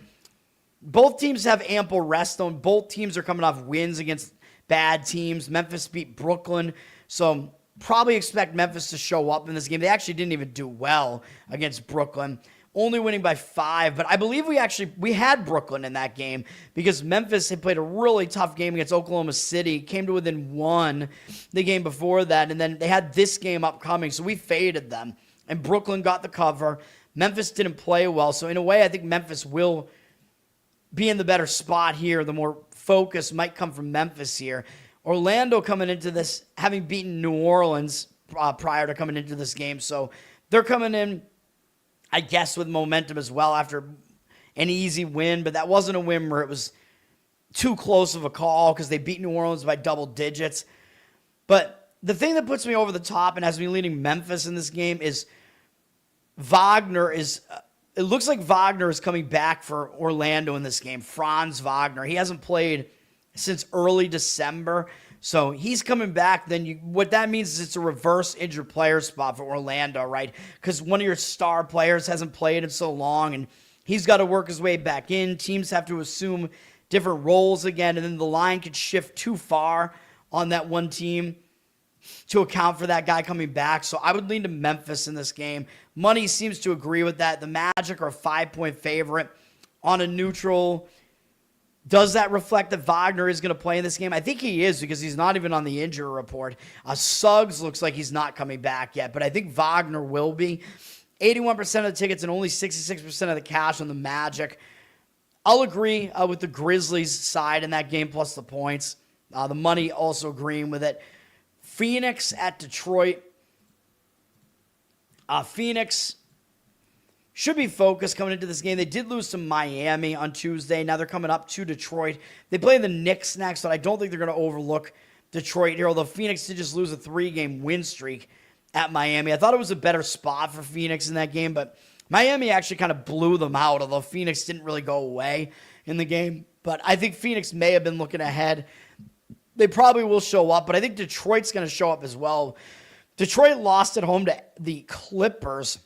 Both teams have ample rest, though. Both teams are coming off wins against bad teams. Memphis beat Brooklyn. So probably expect Memphis to show up in this game. They actually didn't even do well against Brooklyn, only winning by 5. But I believe we had Brooklyn in that game because Memphis had played a really tough game against Oklahoma City, came to within 1 the game before that, and then they had this game upcoming, so we faded them. And Brooklyn got the cover. Memphis didn't play well, so in a way I think Memphis will be in the better spot here. The more focus might come from Memphis here. Orlando coming into this, having beaten New Orleans prior to coming into this game, so they're coming in, I guess, with momentum as well after an easy win, but that wasn't a win where it was too close of a call because they beat New Orleans by double digits. But the thing that puts me over the top and has me leaning Memphis in this game is it looks like Wagner is coming back for Orlando in this game. Franz Wagner. He hasn't played since early December. So he's coming back. Then what that means is it's a reverse injured player spot for Orlando, right? Because one of your star players hasn't played in so long, and he's got to work his way back in. Teams have to assume different roles again, and then the line could shift too far on that one team to account for that guy coming back. So I would lean to Memphis in this game. Money seems to agree with that. The Magic are a 5-point favorite on a neutral. Does that reflect that Wagner is going to play in this game? I think he is because he's not even on the injury report. Suggs looks like he's not coming back yet, but I think Wagner will be. 81% of the tickets and only 66% of the cash on the Magic. I'll agree with the Grizzlies side in that game plus the points. The money also agreeing with it. Phoenix at Detroit. Phoenix should be focused coming into this game. They did lose to Miami on Tuesday. Now they're coming up to Detroit. They play the Knicks next, but I don't think they're going to overlook Detroit here, although Phoenix did just lose a 3-game win streak at Miami. I thought it was a better spot for Phoenix in that game, but Miami actually kind of blew them out, although Phoenix didn't really go away in the game. But I think Phoenix may have been looking ahead. They probably will show up, but I think Detroit's going to show up as well. Detroit lost at home to the Clippers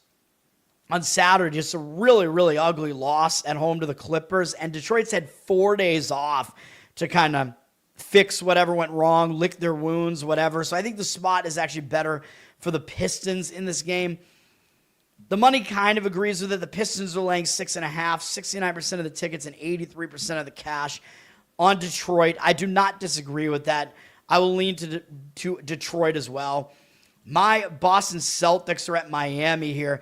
on Saturday. Just a really, really ugly loss at home to the Clippers. And Detroit's had 4 days off to kind of fix whatever went wrong, lick their wounds, whatever. So I think the spot is actually better for the Pistons in this game. The money kind of agrees with it. The Pistons are laying 6.5, 69% of the tickets and 83% of the cash on Detroit. I do not disagree with that. I will lean to Detroit as well. My Boston Celtics are at Miami here.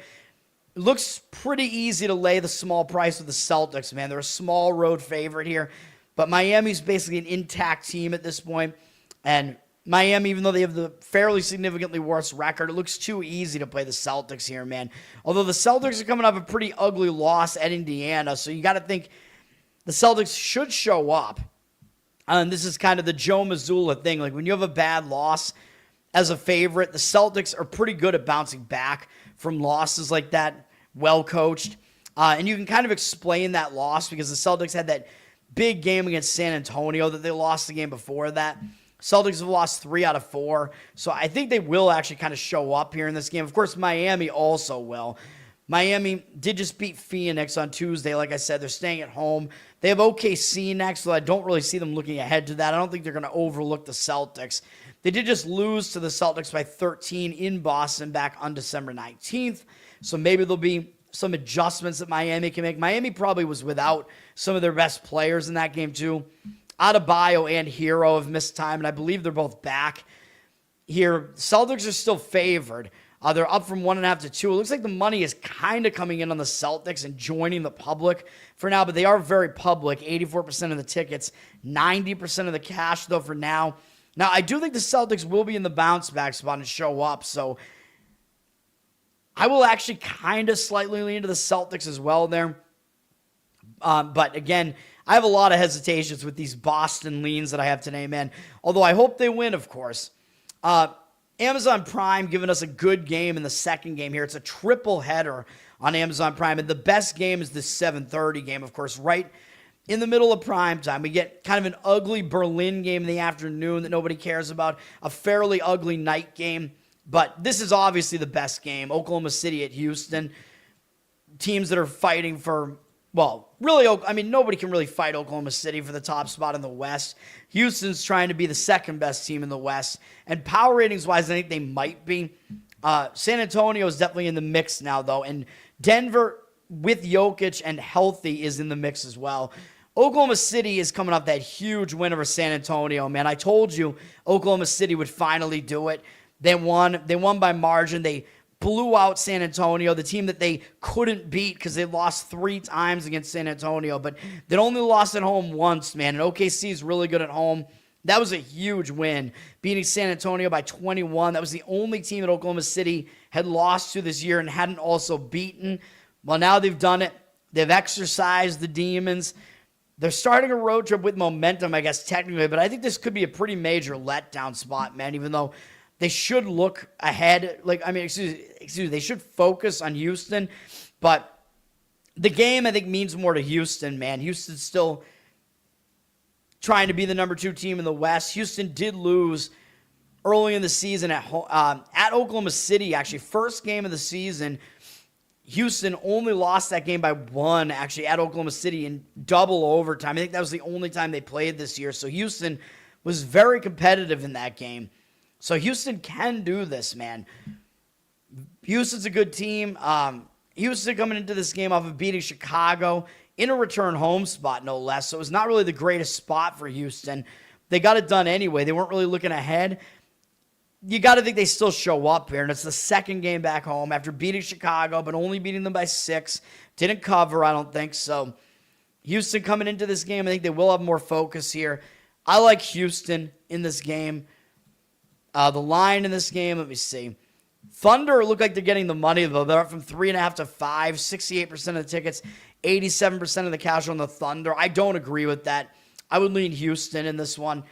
It looks pretty easy to lay the small price with the Celtics, man. They're a small road favorite here. But Miami's basically an intact team at this point. And Miami, even though they have the fairly significantly worse record, it looks too easy to play the Celtics here, man. Although the Celtics are coming off a pretty ugly loss at Indiana, so you got to think the Celtics should show up. And this is kind of the Joe Mazzulla thing. Like, when you have a bad loss as a favorite, the Celtics are pretty good at bouncing back from losses like that, well coached. And you can kind of explain that loss because the Celtics had that big game against San Antonio that they lost the game before that. Celtics have lost 3 out of 4. So I think they will actually kind of show up here in this game. Of course, Miami also will. Miami did just beat Phoenix on Tuesday. Like I said, they're staying at home. They have OKC next, so I don't really see them looking ahead to that. I don't think they're going to overlook the Celtics. They did just lose to the Celtics by 13 in Boston back on December 19th. So maybe there'll be some adjustments that Miami can make. Miami probably was without some of their best players in that game too. Adebayo and Hero have missed time, and I believe they're both back here. Celtics are still favored. They're up from 1.5 to 2. It looks like the money is kind of coming in on the Celtics and joining the public for now, but they are very public. 84% of the tickets, 90% of the cash, though, for now. Now, I do think the Celtics will be in the bounce back spot and show up, so I will actually kind of slightly lean to the Celtics as well there. But again, I have a lot of hesitations with these Boston leans that I have today, man. Although I hope they win, of course. Amazon Prime giving us a good game in the second game here. It's a triple header on Amazon Prime. And the best game is this 7:30 game, of course, right in the middle of prime time. We get kind of an ugly Berlin game in the afternoon that nobody cares about. A fairly ugly night game. But this is obviously the best game. Oklahoma City at Houston. Teams that are fighting for, well, really, I mean, nobody can really fight Oklahoma City for the top spot in the West. Houston's trying to be the second best team in the West. And power ratings-wise, I think they might be. San Antonio is definitely in the mix now, though. And Denver, with Jokic and healthy, is in the mix as well. Oklahoma City is coming off that huge win over San Antonio, man. I told you Oklahoma City would finally do it. They won. They won by margin. They blew out San Antonio, the team that they couldn't beat because they lost 3 times against San Antonio, but they only lost at home once, man. And OKC is really good at home. That was a huge win, beating San Antonio by 21. That was the only team that Oklahoma City had lost to this year and hadn't also beaten. Well, now they've done it. They've exercised the demons. They're starting a road trip with momentum, I guess, technically, but I think this could be a pretty major letdown spot, man, even though they should look ahead. Excuse me, they should focus on Houston, but the game, I think, means more to Houston, man. Houston's still trying to be the number 2 team in the West. Houston did lose early in the season at Oklahoma City, actually. First game of the season, Houston only lost that game by 1, actually, at Oklahoma City in double overtime. I think that was the only time they played this year. So Houston was very competitive in that game. So Houston can do this, man. Houston's a good team. Houston coming into this game off of beating Chicago in a return home spot, no less. So it was not really the greatest spot for Houston. They got it done anyway. They weren't really looking ahead. You got to think they still show up here, and it's the second game back home after beating Chicago, but only beating them by 6. Didn't cover, I don't think. So Houston coming into this game, I think they will have more focus here. I like Houston in this game. The line in this game, let me see. Thunder look like they're getting the money, though. They're up from 3.5 to 5, 68% of the tickets, 87% of the cash on the Thunder. I don't agree with that. I would lean Houston in this one.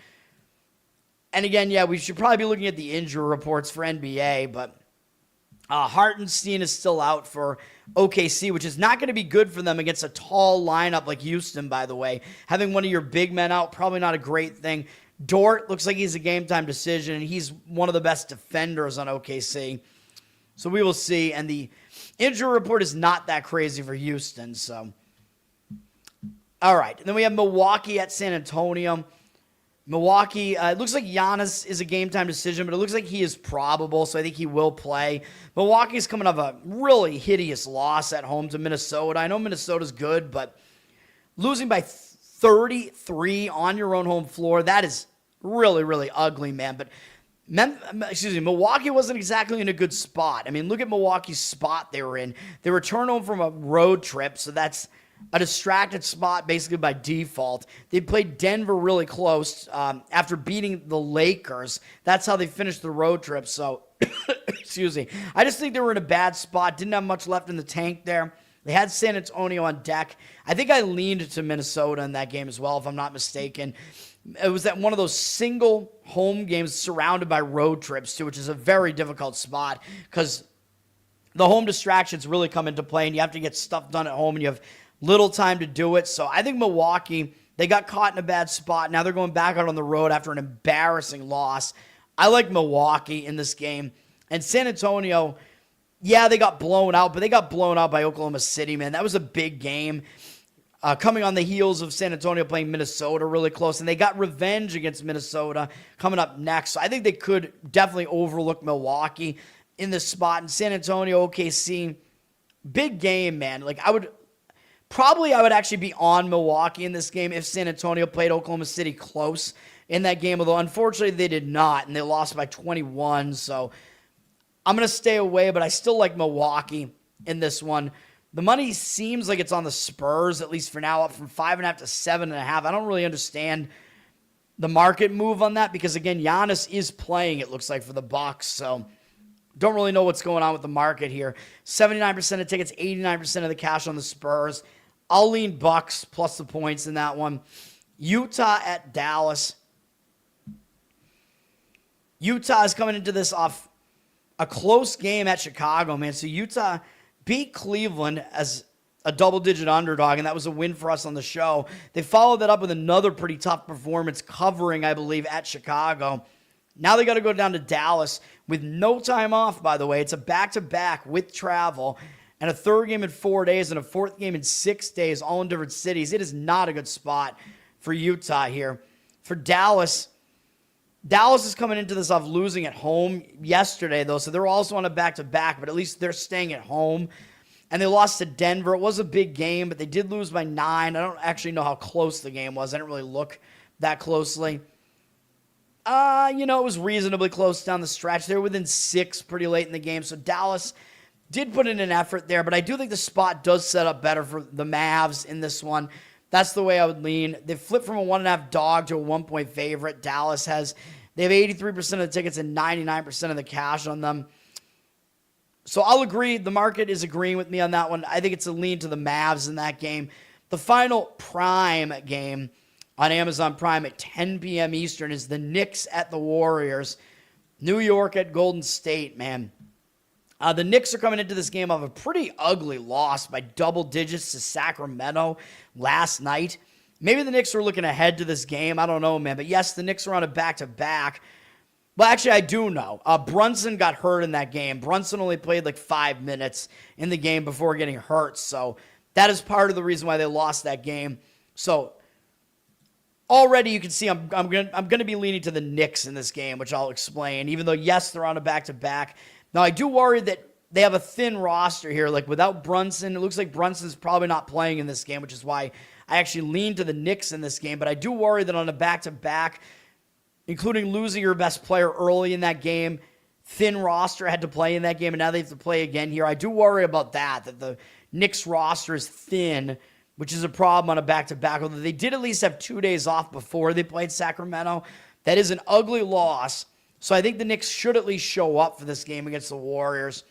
And again, yeah, we should probably be looking at the injury reports for NBA, but Hartenstein is still out for OKC, which is not going to be good for them against a tall lineup like Houston, by the way. Having one of your big men out, probably not a great thing. Dort looks like he's a game-time decision, and he's one of the best defenders on OKC. So we will see. And the injury report is not that crazy for Houston. So All right. And then we have Milwaukee at San Antonio. Milwaukee, it looks like Giannis is a game-time decision, but it looks like he is probable, so I think he will play. Milwaukee's coming off a really hideous loss at home to Minnesota. I know Minnesota's good, but losing by 33 on your own home floor, that is really, really ugly, man. But Milwaukee wasn't exactly in a good spot. I mean, look at Milwaukee's spot they were in. They returned home from a road trip, so that's a distracted spot basically by default. They played Denver really close after beating the Lakers. That's how they finished the road trip. So, excuse me. I just think they were in a bad spot. Didn't have much left in the tank there. They had San Antonio on deck. I think I leaned to Minnesota in that game as well, if I'm not mistaken. It was that one of those single home games surrounded by road trips, too, which is a very difficult spot because the home distractions really come into play, and you have to get stuff done at home, and you have little time to do it. So I think Milwaukee, they got caught in a bad spot. Now they're going back out on the road after an embarrassing loss. I like Milwaukee in this game. And San Antonio, yeah, they got blown out, but they got blown out by Oklahoma City, man. That was a big game. Coming on the heels of San Antonio playing Minnesota really close. And they got revenge against Minnesota coming up next. So I think they could definitely overlook Milwaukee in this spot. And San Antonio, OKC, big game, man. Like I would actually be on Milwaukee in this game if San Antonio played Oklahoma City close in that game, although unfortunately they did not, and they lost by 21, so I'm going to stay away, but I still like Milwaukee in this one. The money seems like it's on the Spurs, at least for now, up from 5.5 to 7.5. I don't really understand the market move on that because, again, Giannis is playing, it looks like, for the Bucks, so don't really know what's going on with the market here. 79% of tickets, 89% of the cash on the Spurs. I'll lean Bucks plus the points in that one. Utah at Dallas. Utah is coming into this off a close game at Chicago, man. So Utah beat Cleveland as a double-digit underdog, and that was a win for us on the show. They followed that up with another pretty tough performance, covering, I believe, at Chicago. Now they got to go down to Dallas with no time off, by the way. It's a back-to-back with travel, and a third game in 4 days, and a fourth game in 6 days, all in different cities. It is not a good spot for Utah here. For Dallas is coming into this off losing at home yesterday, though, so they're also on a back-to-back, but at least they're staying at home. And they lost to Denver. It was a big game, but they did lose by 9. I don't actually know how close the game was. I didn't really look that closely. It was reasonably close down the stretch. They were within 6 pretty late in the game, so Dallas did put in an effort there, but I do think the spot does set up better for the Mavs in this one. That's the way I would lean. They flipped from a 1.5 dog to a 1-point favorite. They have 83% of the tickets and 99% of the cash on them. So I'll agree. The market is agreeing with me on that one. I think it's a lean to the Mavs in that game. The final prime game on Amazon Prime at 10 p.m. Eastern is the Knicks at the Warriors. New York at Golden State, man. The Knicks are coming into this game off a pretty ugly loss by double digits to Sacramento last night. Maybe the Knicks were looking ahead to this game. I don't know, man. But yes, the Knicks are on a back-to-back. Well, actually, I do know. Brunson got hurt in that game. Brunson only played like 5 minutes in the game before getting hurt. So that is part of the reason why they lost that game. So already you can see I'm gonna be leaning to the Knicks in this game, which I'll explain. Even though, yes, they're on a back-to-back. Now, I do worry that they have a thin roster here. Like, without Brunson, it looks like Brunson's probably not playing in this game, which is why I actually lean to the Knicks in this game. But I do worry that on a back-to-back, including losing your best player early in that game, thin roster had to play in that game, and now they have to play again here. I do worry about that the Knicks roster is thin, which is a problem on a back-to-back. Although they did at least have 2 days off before they played Sacramento. That is an ugly loss. So I think the Knicks should at least show up for this game against the Warriors.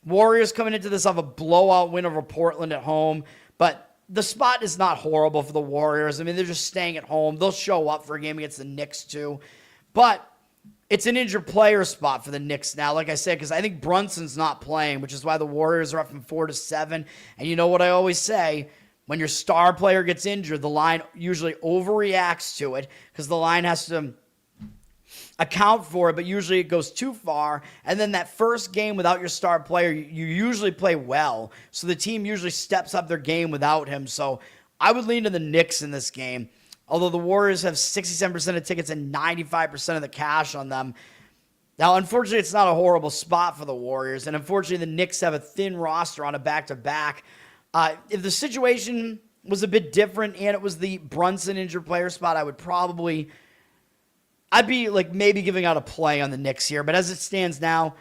Warriors coming into this off a blowout win over Portland at home. But the spot is not horrible for the Warriors. I mean, they're just staying at home. They'll show up for a game against the Knicks too. But it's an injured player spot for the Knicks now, like I said, because I think Brunson's not playing, which is why the Warriors are up from 4 to 7. And you know what I always say? When your star player gets injured, the line usually overreacts to it because the line has to account for it, but usually it goes too far. And then that first game without your star player, you usually play well. So the team usually steps up their game without him. So I would lean to the Knicks in this game. Although the Warriors have 67% of tickets and 95% of the cash on them. Now, unfortunately, it's not a horrible spot for the Warriors. And unfortunately, the Knicks have a thin roster on a back-to-back. If the situation was a bit different and it was the Brunson injured player spot, I'd be like maybe giving out a play on the Knicks here. But as it stands now,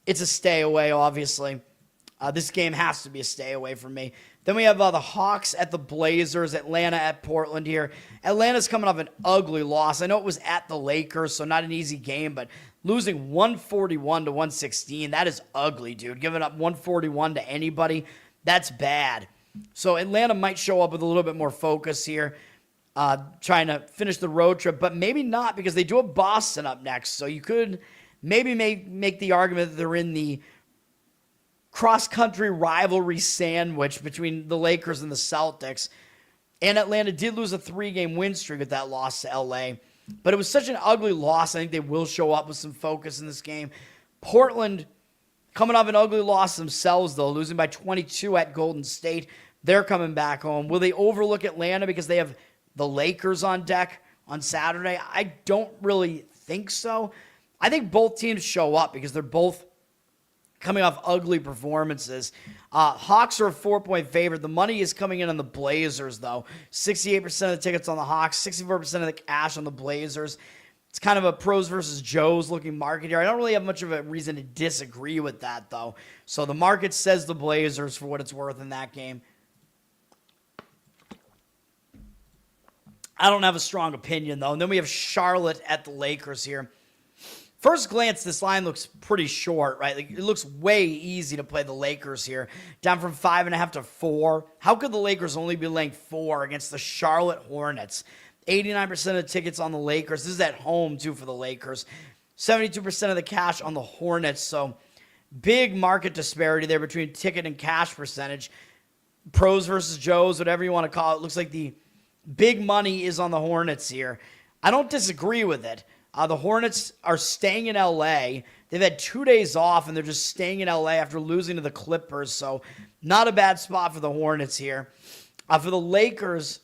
it's a stay away, obviously. This game has to be a stay away from me. Then we have the Hawks at the Blazers, Atlanta at Portland here. Atlanta's coming off an ugly loss. I know it was at the Lakers, so not an easy game, but losing 141 to 116, that is ugly, dude. Giving up 141 to anybody, that's bad. So Atlanta might show up with a little bit more focus here, trying to finish the road trip, but maybe not because they do have Boston up next. So you could maybe make the argument that they're in the cross-country rivalry sandwich between the Lakers and the Celtics. And Atlanta did lose a 3-game win streak with that loss to LA. But it was such an ugly loss, I think they will show up with some focus in this game. Portland coming off an ugly loss themselves, though, losing by 22 at Golden State. They're coming back home. Will they overlook Atlanta because they have the Lakers on deck on Saturday? I don't really think so. I think both teams show up because they're both coming off ugly performances. Hawks are a 4-point favorite. The money is coming in on the Blazers, though. 68% of the tickets on the Hawks, 64% of the cash on the Blazers. It's kind of a pros versus Joes looking market here. I don't really have much of a reason to disagree with that, though. So the market says the Blazers for what it's worth in that game. I don't have a strong opinion, though. And then we have Charlotte at the Lakers here. First glance, this line looks pretty short, right? Like, it looks way easy to play the Lakers here. Down from 5.5 to 4. How could the Lakers only be laying 4 against the Charlotte Hornets? 89% of the tickets on the Lakers. This is at home, too, for the Lakers. 72% of the cash on the Hornets. So, big market disparity there between ticket and cash percentage. Pros versus Joes, whatever you want to call it. Looks like the big money is on the Hornets here. I don't disagree with it. The Hornets are staying in LA. They've had 2 days off, and they're just staying in LA after losing to the Clippers. So, not a bad spot for the Hornets here. For the Lakers,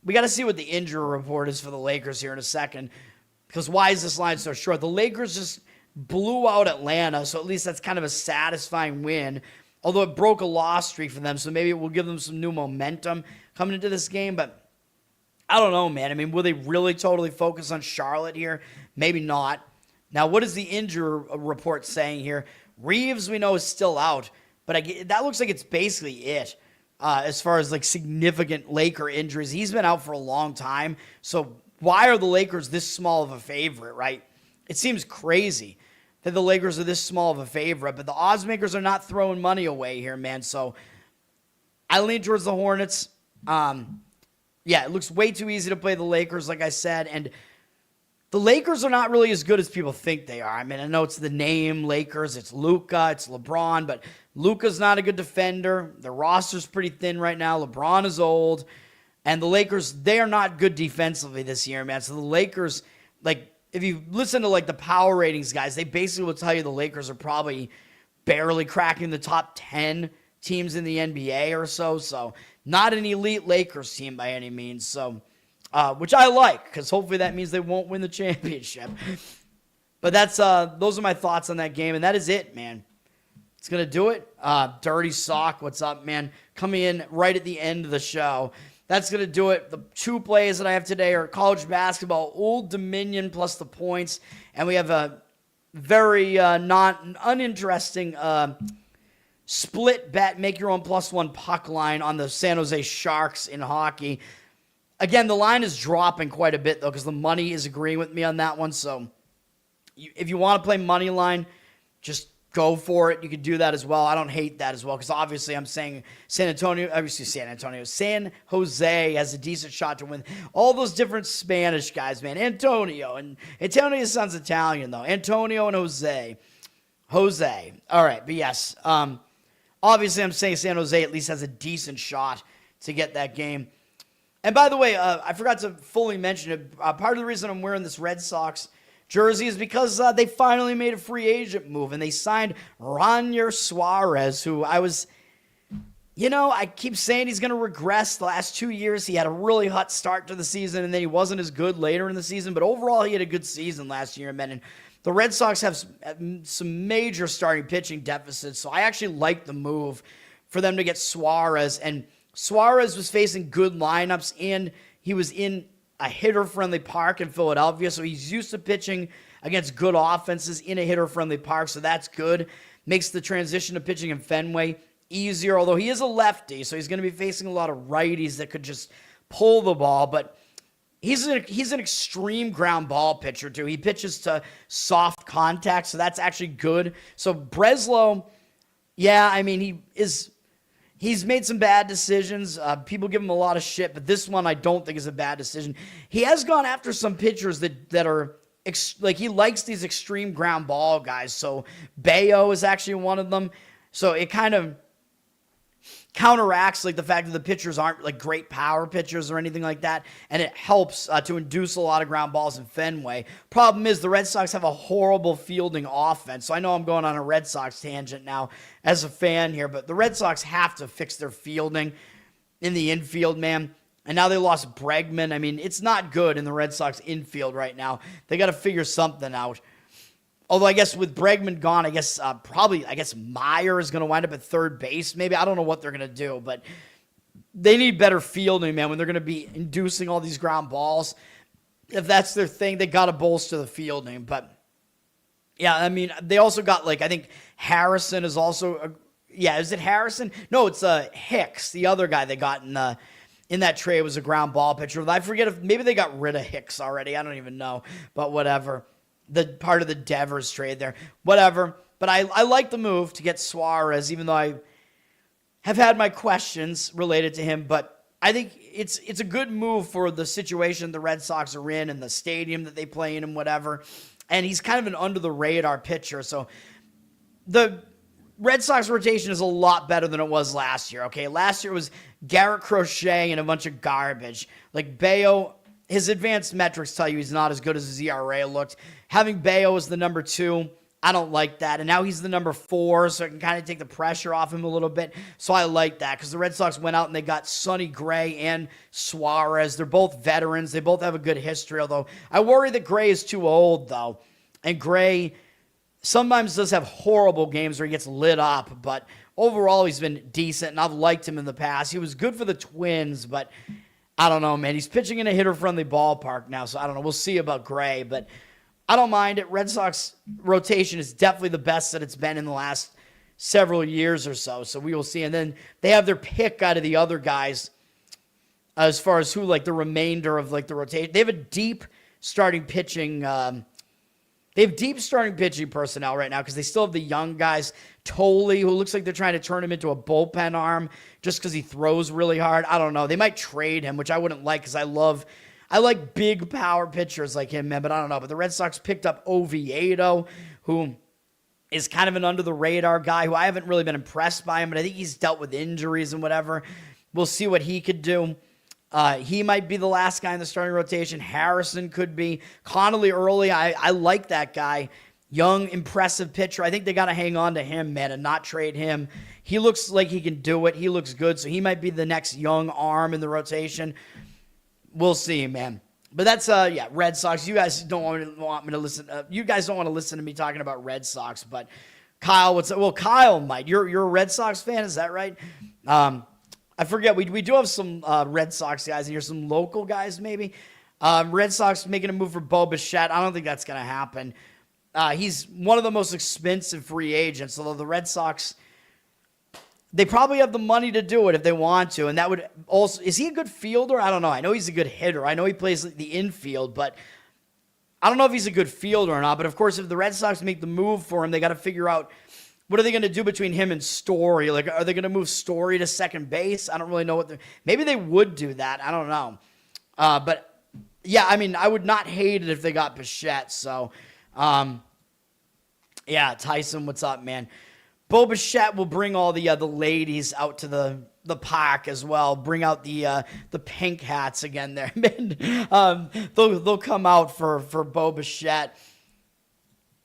we got to see what the injury report is for the Lakers here in a second. Because why is this line so short? The Lakers just blew out Atlanta, so at least that's kind of a satisfying win. Although it broke a loss streak for them, so maybe it will give them some new momentum coming into this game. But I don't know, man. I mean, will they really totally focus on Charlotte here? Maybe not. Now, what is the injury report saying here? Reeves, we know, is still out, but that looks like it's basically it as far as like significant Laker injuries. He's been out for a long time, so why are the Lakers this small of a favorite, right? It seems crazy that the Lakers are this small of a favorite, but the odds makers are not throwing money away here, man. So I lean towards the Hornets. Yeah, it looks way too easy to play the Lakers, like I said, and the Lakers are not really as good as people think they are. I mean, I know it's the name Lakers, it's Luka, it's LeBron, but Luka's not a good defender. Their roster's pretty thin right now. LeBron is old, and the Lakers, they are not good defensively this year, man. So the Lakers, like, if you listen to, like, the power ratings guys, they basically will tell you the Lakers are probably barely cracking the top 10 teams in the NBA or so. So not an elite Lakers team by any means. So, which I like, because hopefully that means they won't win the championship. But that's those are my thoughts on that game, and that is it, man. It's gonna do it. Dirty Sock, what's up, man? Coming in right at the end of the show. That's gonna do it. The 2 plays that I have today are college basketball, Old Dominion plus the points, and we have a very not uninteresting split bet, make your own +1 puck line on the San Jose Sharks in hockey. Again, the line is dropping quite a bit, though, because the money is agreeing with me on that one. So if you want to play money line, just go for it. You could do that as well. I don't hate that as well, because obviously I'm saying San Jose has a decent shot to win. All those different Spanish guys, man. Antonio sounds Italian, though. Antonio and Jose. All right, but yes. Obviously, I'm saying San Jose at least has a decent shot to get that game. And by the way, I forgot to fully mention it. Part of the reason I'm wearing this Red Sox jersey is because they finally made a free agent move, and they signed Ranier Suarez, who I was I keep saying he's going to regress. The last 2 years, he had a really hot start to the season, and then he wasn't as good later in the season. But overall, he had a good season last year, man. And the Red Sox have some major starting pitching deficits, so I actually like the move for them to get Suarez. And Suarez was facing good lineups, and he was in a hitter-friendly park in Philadelphia, so he's used to pitching against good offenses in a hitter-friendly park, so that's good. Makes the transition to pitching in Fenway easier, although he is a lefty, so he's going to be facing a lot of righties that could just pull the ball, but he's an extreme ground ball pitcher, too. He pitches to soft contact, so that's actually good. So Breslow, yeah, I mean, he's made some bad decisions. People give him a lot of shit, but this one I don't think is a bad decision. He has gone after some pitchers that are he likes these extreme ground ball guys. So Bayo is actually one of them. So it kind of counteracts the fact that the pitchers aren't great power pitchers or anything like that, and it helps to induce a lot of ground balls in Fenway. Problem is the Red Sox have a horrible fielding offense, so I know I'm going on a Red Sox tangent now as a fan here, but the Red Sox have to fix their fielding in the infield, man. And now they lost Bregman. I mean, it's not good in the Red Sox infield right now. They got to figure something out. Although I guess with Bregman gone, I guess Meyer is going to wind up at third base. Maybe I don't know what they're going to do, but they need better fielding, man. When they're going to be inducing all these ground balls, if that's their thing, they got to bolster the fielding. But yeah, I mean, they also got I think Harrison is also. Is it Harrison? No, it's Hicks, the other guy they got in that trade was a ground ball pitcher. I forget if maybe they got rid of Hicks already. I don't even know, but whatever. The part of the Devers trade there. Whatever. But I like the move to get Suarez, even though I have had my questions related to him. But I think it's a good move for the situation the Red Sox are in and the stadium that they play in and whatever. And he's kind of an under-the-radar pitcher. So the Red Sox rotation is a lot better than it was last year, okay? Last year it was Garrett Crochet and a bunch of garbage. Bayo, his advanced metrics tell you he's not as good as his ERA looked. Having Bayo as the number 2, I don't like that. And now he's the number 4, so it can kind of take the pressure off him a little bit. So I like that because the Red Sox went out and they got Sonny Gray and Suarez. They're both veterans. They both have a good history, although I worry that Gray is too old, though. And Gray sometimes does have horrible games where he gets lit up, but overall he's been decent, and I've liked him in the past. He was good for the Twins, but I don't know, man. He's pitching in a hitter-friendly ballpark now, so I don't know. We'll see about Gray, but I don't mind it. Red Sox rotation is definitely the best that it's been in the last several years or so, so we will see. And then they have their pick out of the other guys as far as who, the remainder of, the rotation. They have a deep starting pitching They have deep starting pitching personnel right now because they still have the young guys. Tolley, who looks like they're trying to turn him into a bullpen arm just because he throws really hard. I don't know. They might trade him, which I wouldn't like because I like big power pitchers like him, man, but I don't know. But the Red Sox picked up Oviedo, who is kind of an under-the-radar guy who I haven't really been impressed by him, but I think he's dealt with injuries and whatever. We'll see what he could do. He might be the last guy in the starting rotation. Harrison could be. Connolly early, I like that guy. Young, impressive pitcher. I think they got to hang on to him, man, and not trade him. He looks like he can do it. He looks good, so he might be the next young arm in the rotation. We'll see, man. But that's, Red Sox. You guys don't want me to listen. You guys don't want to listen to me talking about Red Sox, but Kyle, what's up? Well, Kyle might. You're a Red Sox fan, is that right? I forget. We do have some Red Sox guys in here, some local guys maybe. Red Sox making a move for Bo Bichette. I don't think that's going to happen. He's one of the most expensive free agents, although the Red Sox, they probably have the money to do it if they want to, and that would also, is he a good fielder? I don't know. I know he's a good hitter. I know he plays the infield, but I don't know if he's a good fielder or not. But of course, if the Red Sox make the move for him, they got to figure out what are they going to do between him and Story? Are they going to move Story to second base? I don't really know maybe they would do that. I don't know. But yeah, I mean, I would not hate it if they got Bichette. So, Tyson, what's up, man? Bo Bichette will bring all the ladies out to the park as well. Bring out the pink hats again there, man. They'll come out for Bo Bichette.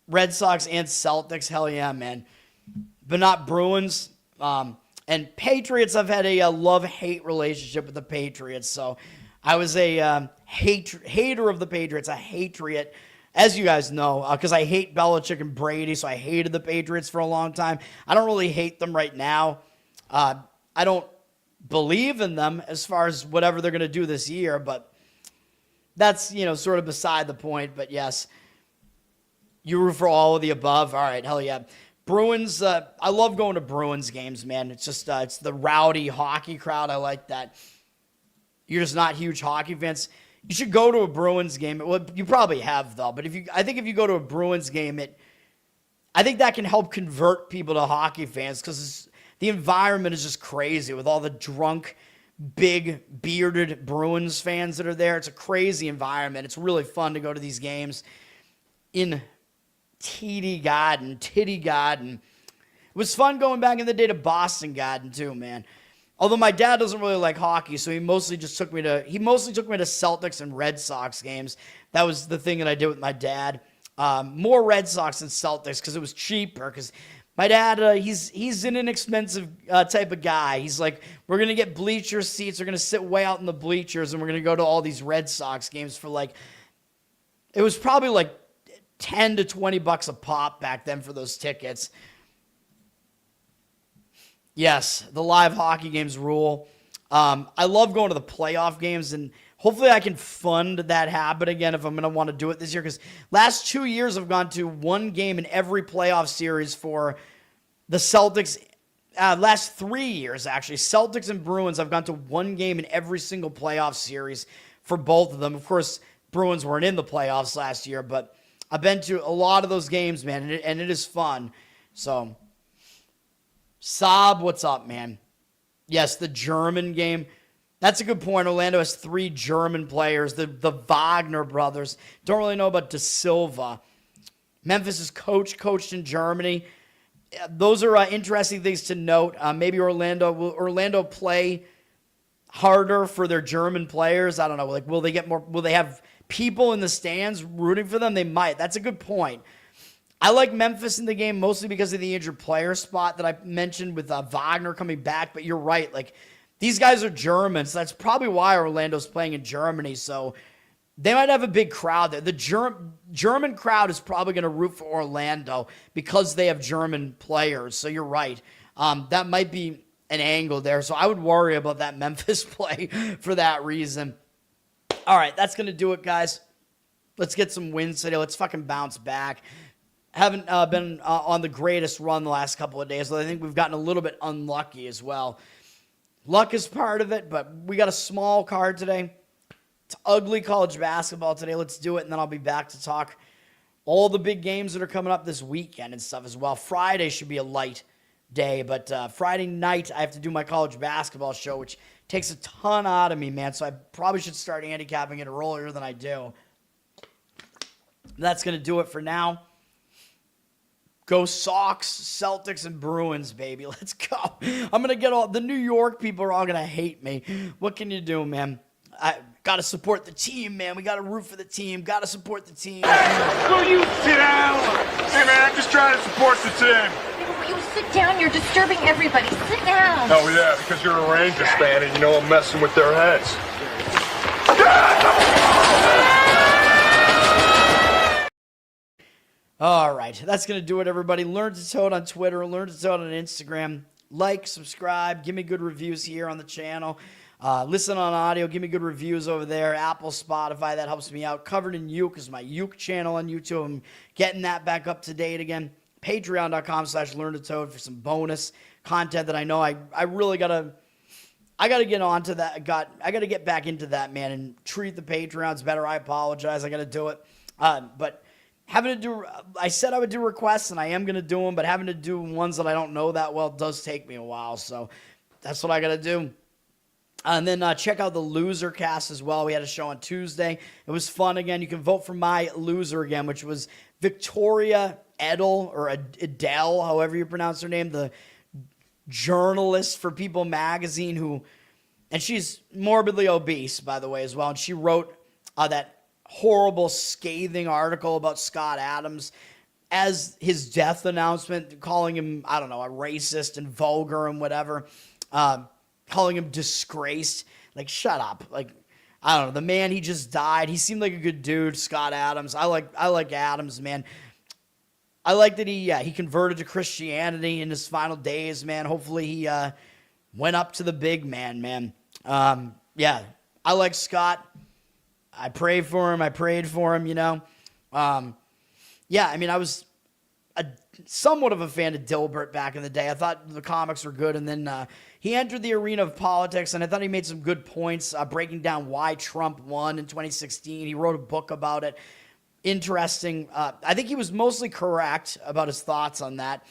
Red Sox and Celtics, hell yeah, man. But not Bruins. And Patriots, I've had a love-hate relationship with the Patriots. So I was a hater of the Patriots, a hatriot, as you guys know, because I hate Belichick and Brady, so I hated the Patriots for a long time. I don't really hate them right now. I don't believe in them as far as whatever they're going to do this year, but that's, sort of beside the point. But yes, you root for all of the above. All right, hell yeah. Bruins, I love going to Bruins games, man. It's just, it's the rowdy hockey crowd. I like that. You're just not huge hockey fans. You should go to a Bruins game. Well, you probably have, though. But I think if you go to a Bruins game, I think that can help convert people to hockey fans because the environment is just crazy with all the drunk, big, bearded Bruins fans that are there. It's a crazy environment. It's really fun to go to these games in Titty Garden. It was fun going back in the day to Boston Garden too, man. Although my dad doesn't really like hockey, so he mostly took me to Celtics and Red Sox games. That was the thing that I did with my dad. More Red Sox than Celtics because it was cheaper. Because my dad, he's an inexpensive type of guy. He's like, we're gonna get bleacher seats. We're gonna sit way out in the bleachers, and we're gonna go to all these Red Sox games for it was probably like $10 to $20 a pop back then for those tickets. Yes, the live hockey games rule. I love going to the playoff games, and hopefully I can fund that habit again if I'm going to want to do it this year, because last 2 years I've gone to one game in every playoff series for the Celtics. Last 3 years, actually, Celtics and Bruins, I've gone to one game in every single playoff series for both of them. Of course, Bruins weren't in the playoffs last year, but I've been to a lot of those games, man, and it is fun. So, Saab, what's up, man? Yes, the German game. That's a good point. Orlando has 3 German players, the Wagner brothers. Don't really know about De Silva. Memphis' coached in Germany. Those are interesting things to note. Maybe Orlando play harder for their German players? I don't know. Will they get more? Will they have people in the stands rooting for them? They might. That's a good point. I like Memphis in the game mostly because of the injured player spot that I mentioned with Wagner coming back. But you're right. These guys are Germans. So that's probably why Orlando's playing in Germany. So they might have a big crowd there. The German crowd is probably going to root for Orlando because they have German players. So you're right. That might be an angle there. So I would worry about that Memphis play for that reason. All right, that's going to do it, guys. Let's get some wins today. Let's fucking bounce back. Haven't been on the greatest run the last couple of days, so I think we've gotten a little bit unlucky as well. Luck is part of it, but we got a small card today. It's ugly college basketball today. Let's do it, and then I'll be back to talk all the big games that are coming up this weekend and stuff as well. Friday should be a light day, but Friday night I have to do my college basketball show, which takes a ton out of me, man, so I probably should start handicapping it earlier than I do. That's going to do it for now. Go Sox, Celtics, and Bruins, baby. Let's go. I'm going to get the New York people are all going to hate me. What can you do, man? I got to support the team, man. We got to root for the team. Got to support the team. Hey, will you sit down? Hey, man, I'm just trying to support the team. Will you sit down? You're disturbing everybody. Sit down. Oh, yeah, because you're a Rangers fan and you know I'm messing with their heads. All right, that's going to do it, everybody. Learn to Toad on Twitter. Learn to Toad on Instagram. Like, subscribe. Give me good reviews here on the channel. Listen on audio. Give me good reviews over there. Apple, Spotify. That helps me out. Covered in Uke is my Uke channel on YouTube. I'm getting that back up to date again. Patreon.com/LearnToToad for some bonus content that I know I really got to... I got to get on to that. I got to get back into that, man, and treat the Patreons better. I apologize. I got to do it. But... I said I would do requests, and I am going to do them, but having to do ones that I don't know that well does take me a while, so that's what I got to do. And then check out the Loser Cast as well. We had a show on Tuesday. It was fun again. You can vote for my loser again, which was Victoria Edel, or Adele, however you pronounce her name, the journalist for People magazine and she's morbidly obese, by the way, as well, and she wrote that horrible, scathing article about Scott Adams. as his death announcement, calling him, I don't know, a racist and vulgar and whatever, calling him disgraced. Like, shut up. Like, I don't know. The man, he just died. He seemed like a good dude, Scott Adams. I like Adams, man. I like that he converted to Christianity in his final days, man. Hopefully he went up to the big man. Yeah, I like Scott. I prayed for him, you know. Yeah, I mean, I was somewhat of a fan of Dilbert back in the day. I thought the comics were good, and then he entered the arena of politics, and I thought he made some good points breaking down why Trump won in 2016. He wrote a book about it. Interesting. I think he was mostly correct about his thoughts on that.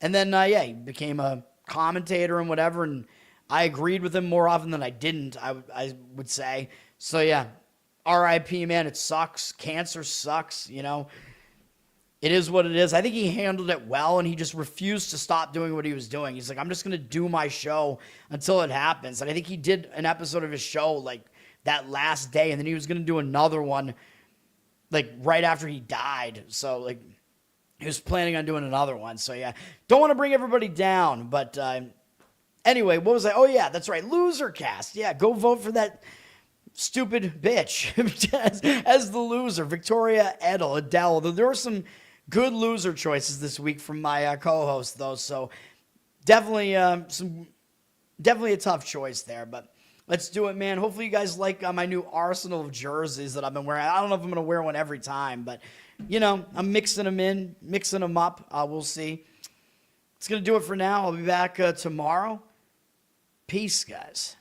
And then, he became a commentator and whatever, and I agreed with him more often than I didn't, I would say. So, yeah, R.I.P., man. It sucks. Cancer sucks, you know. It is what it is. I think he handled it well, and he just refused to stop doing what he was doing. He's like, I'm just going to do my show until it happens. And I think he did an episode of his show, like, that last day, and then he was going to do another one, like, right after he died. So, like, he was planning on doing another one. So, yeah, don't want to bring everybody down. But anyway, what was I? Oh, yeah, that's right. Loser cast. Yeah, go vote for that stupid bitch as the loser. Victoria Adele. There were some good loser choices this week from my co-host, though. So, definitely a tough choice there. But let's do it, man. Hopefully you guys like my new arsenal of jerseys that I've been wearing. I don't know if I'm going to wear one every time, but, you know, I'm mixing them up. We'll see. It's going to do it for now. I'll be back tomorrow. Peace, guys.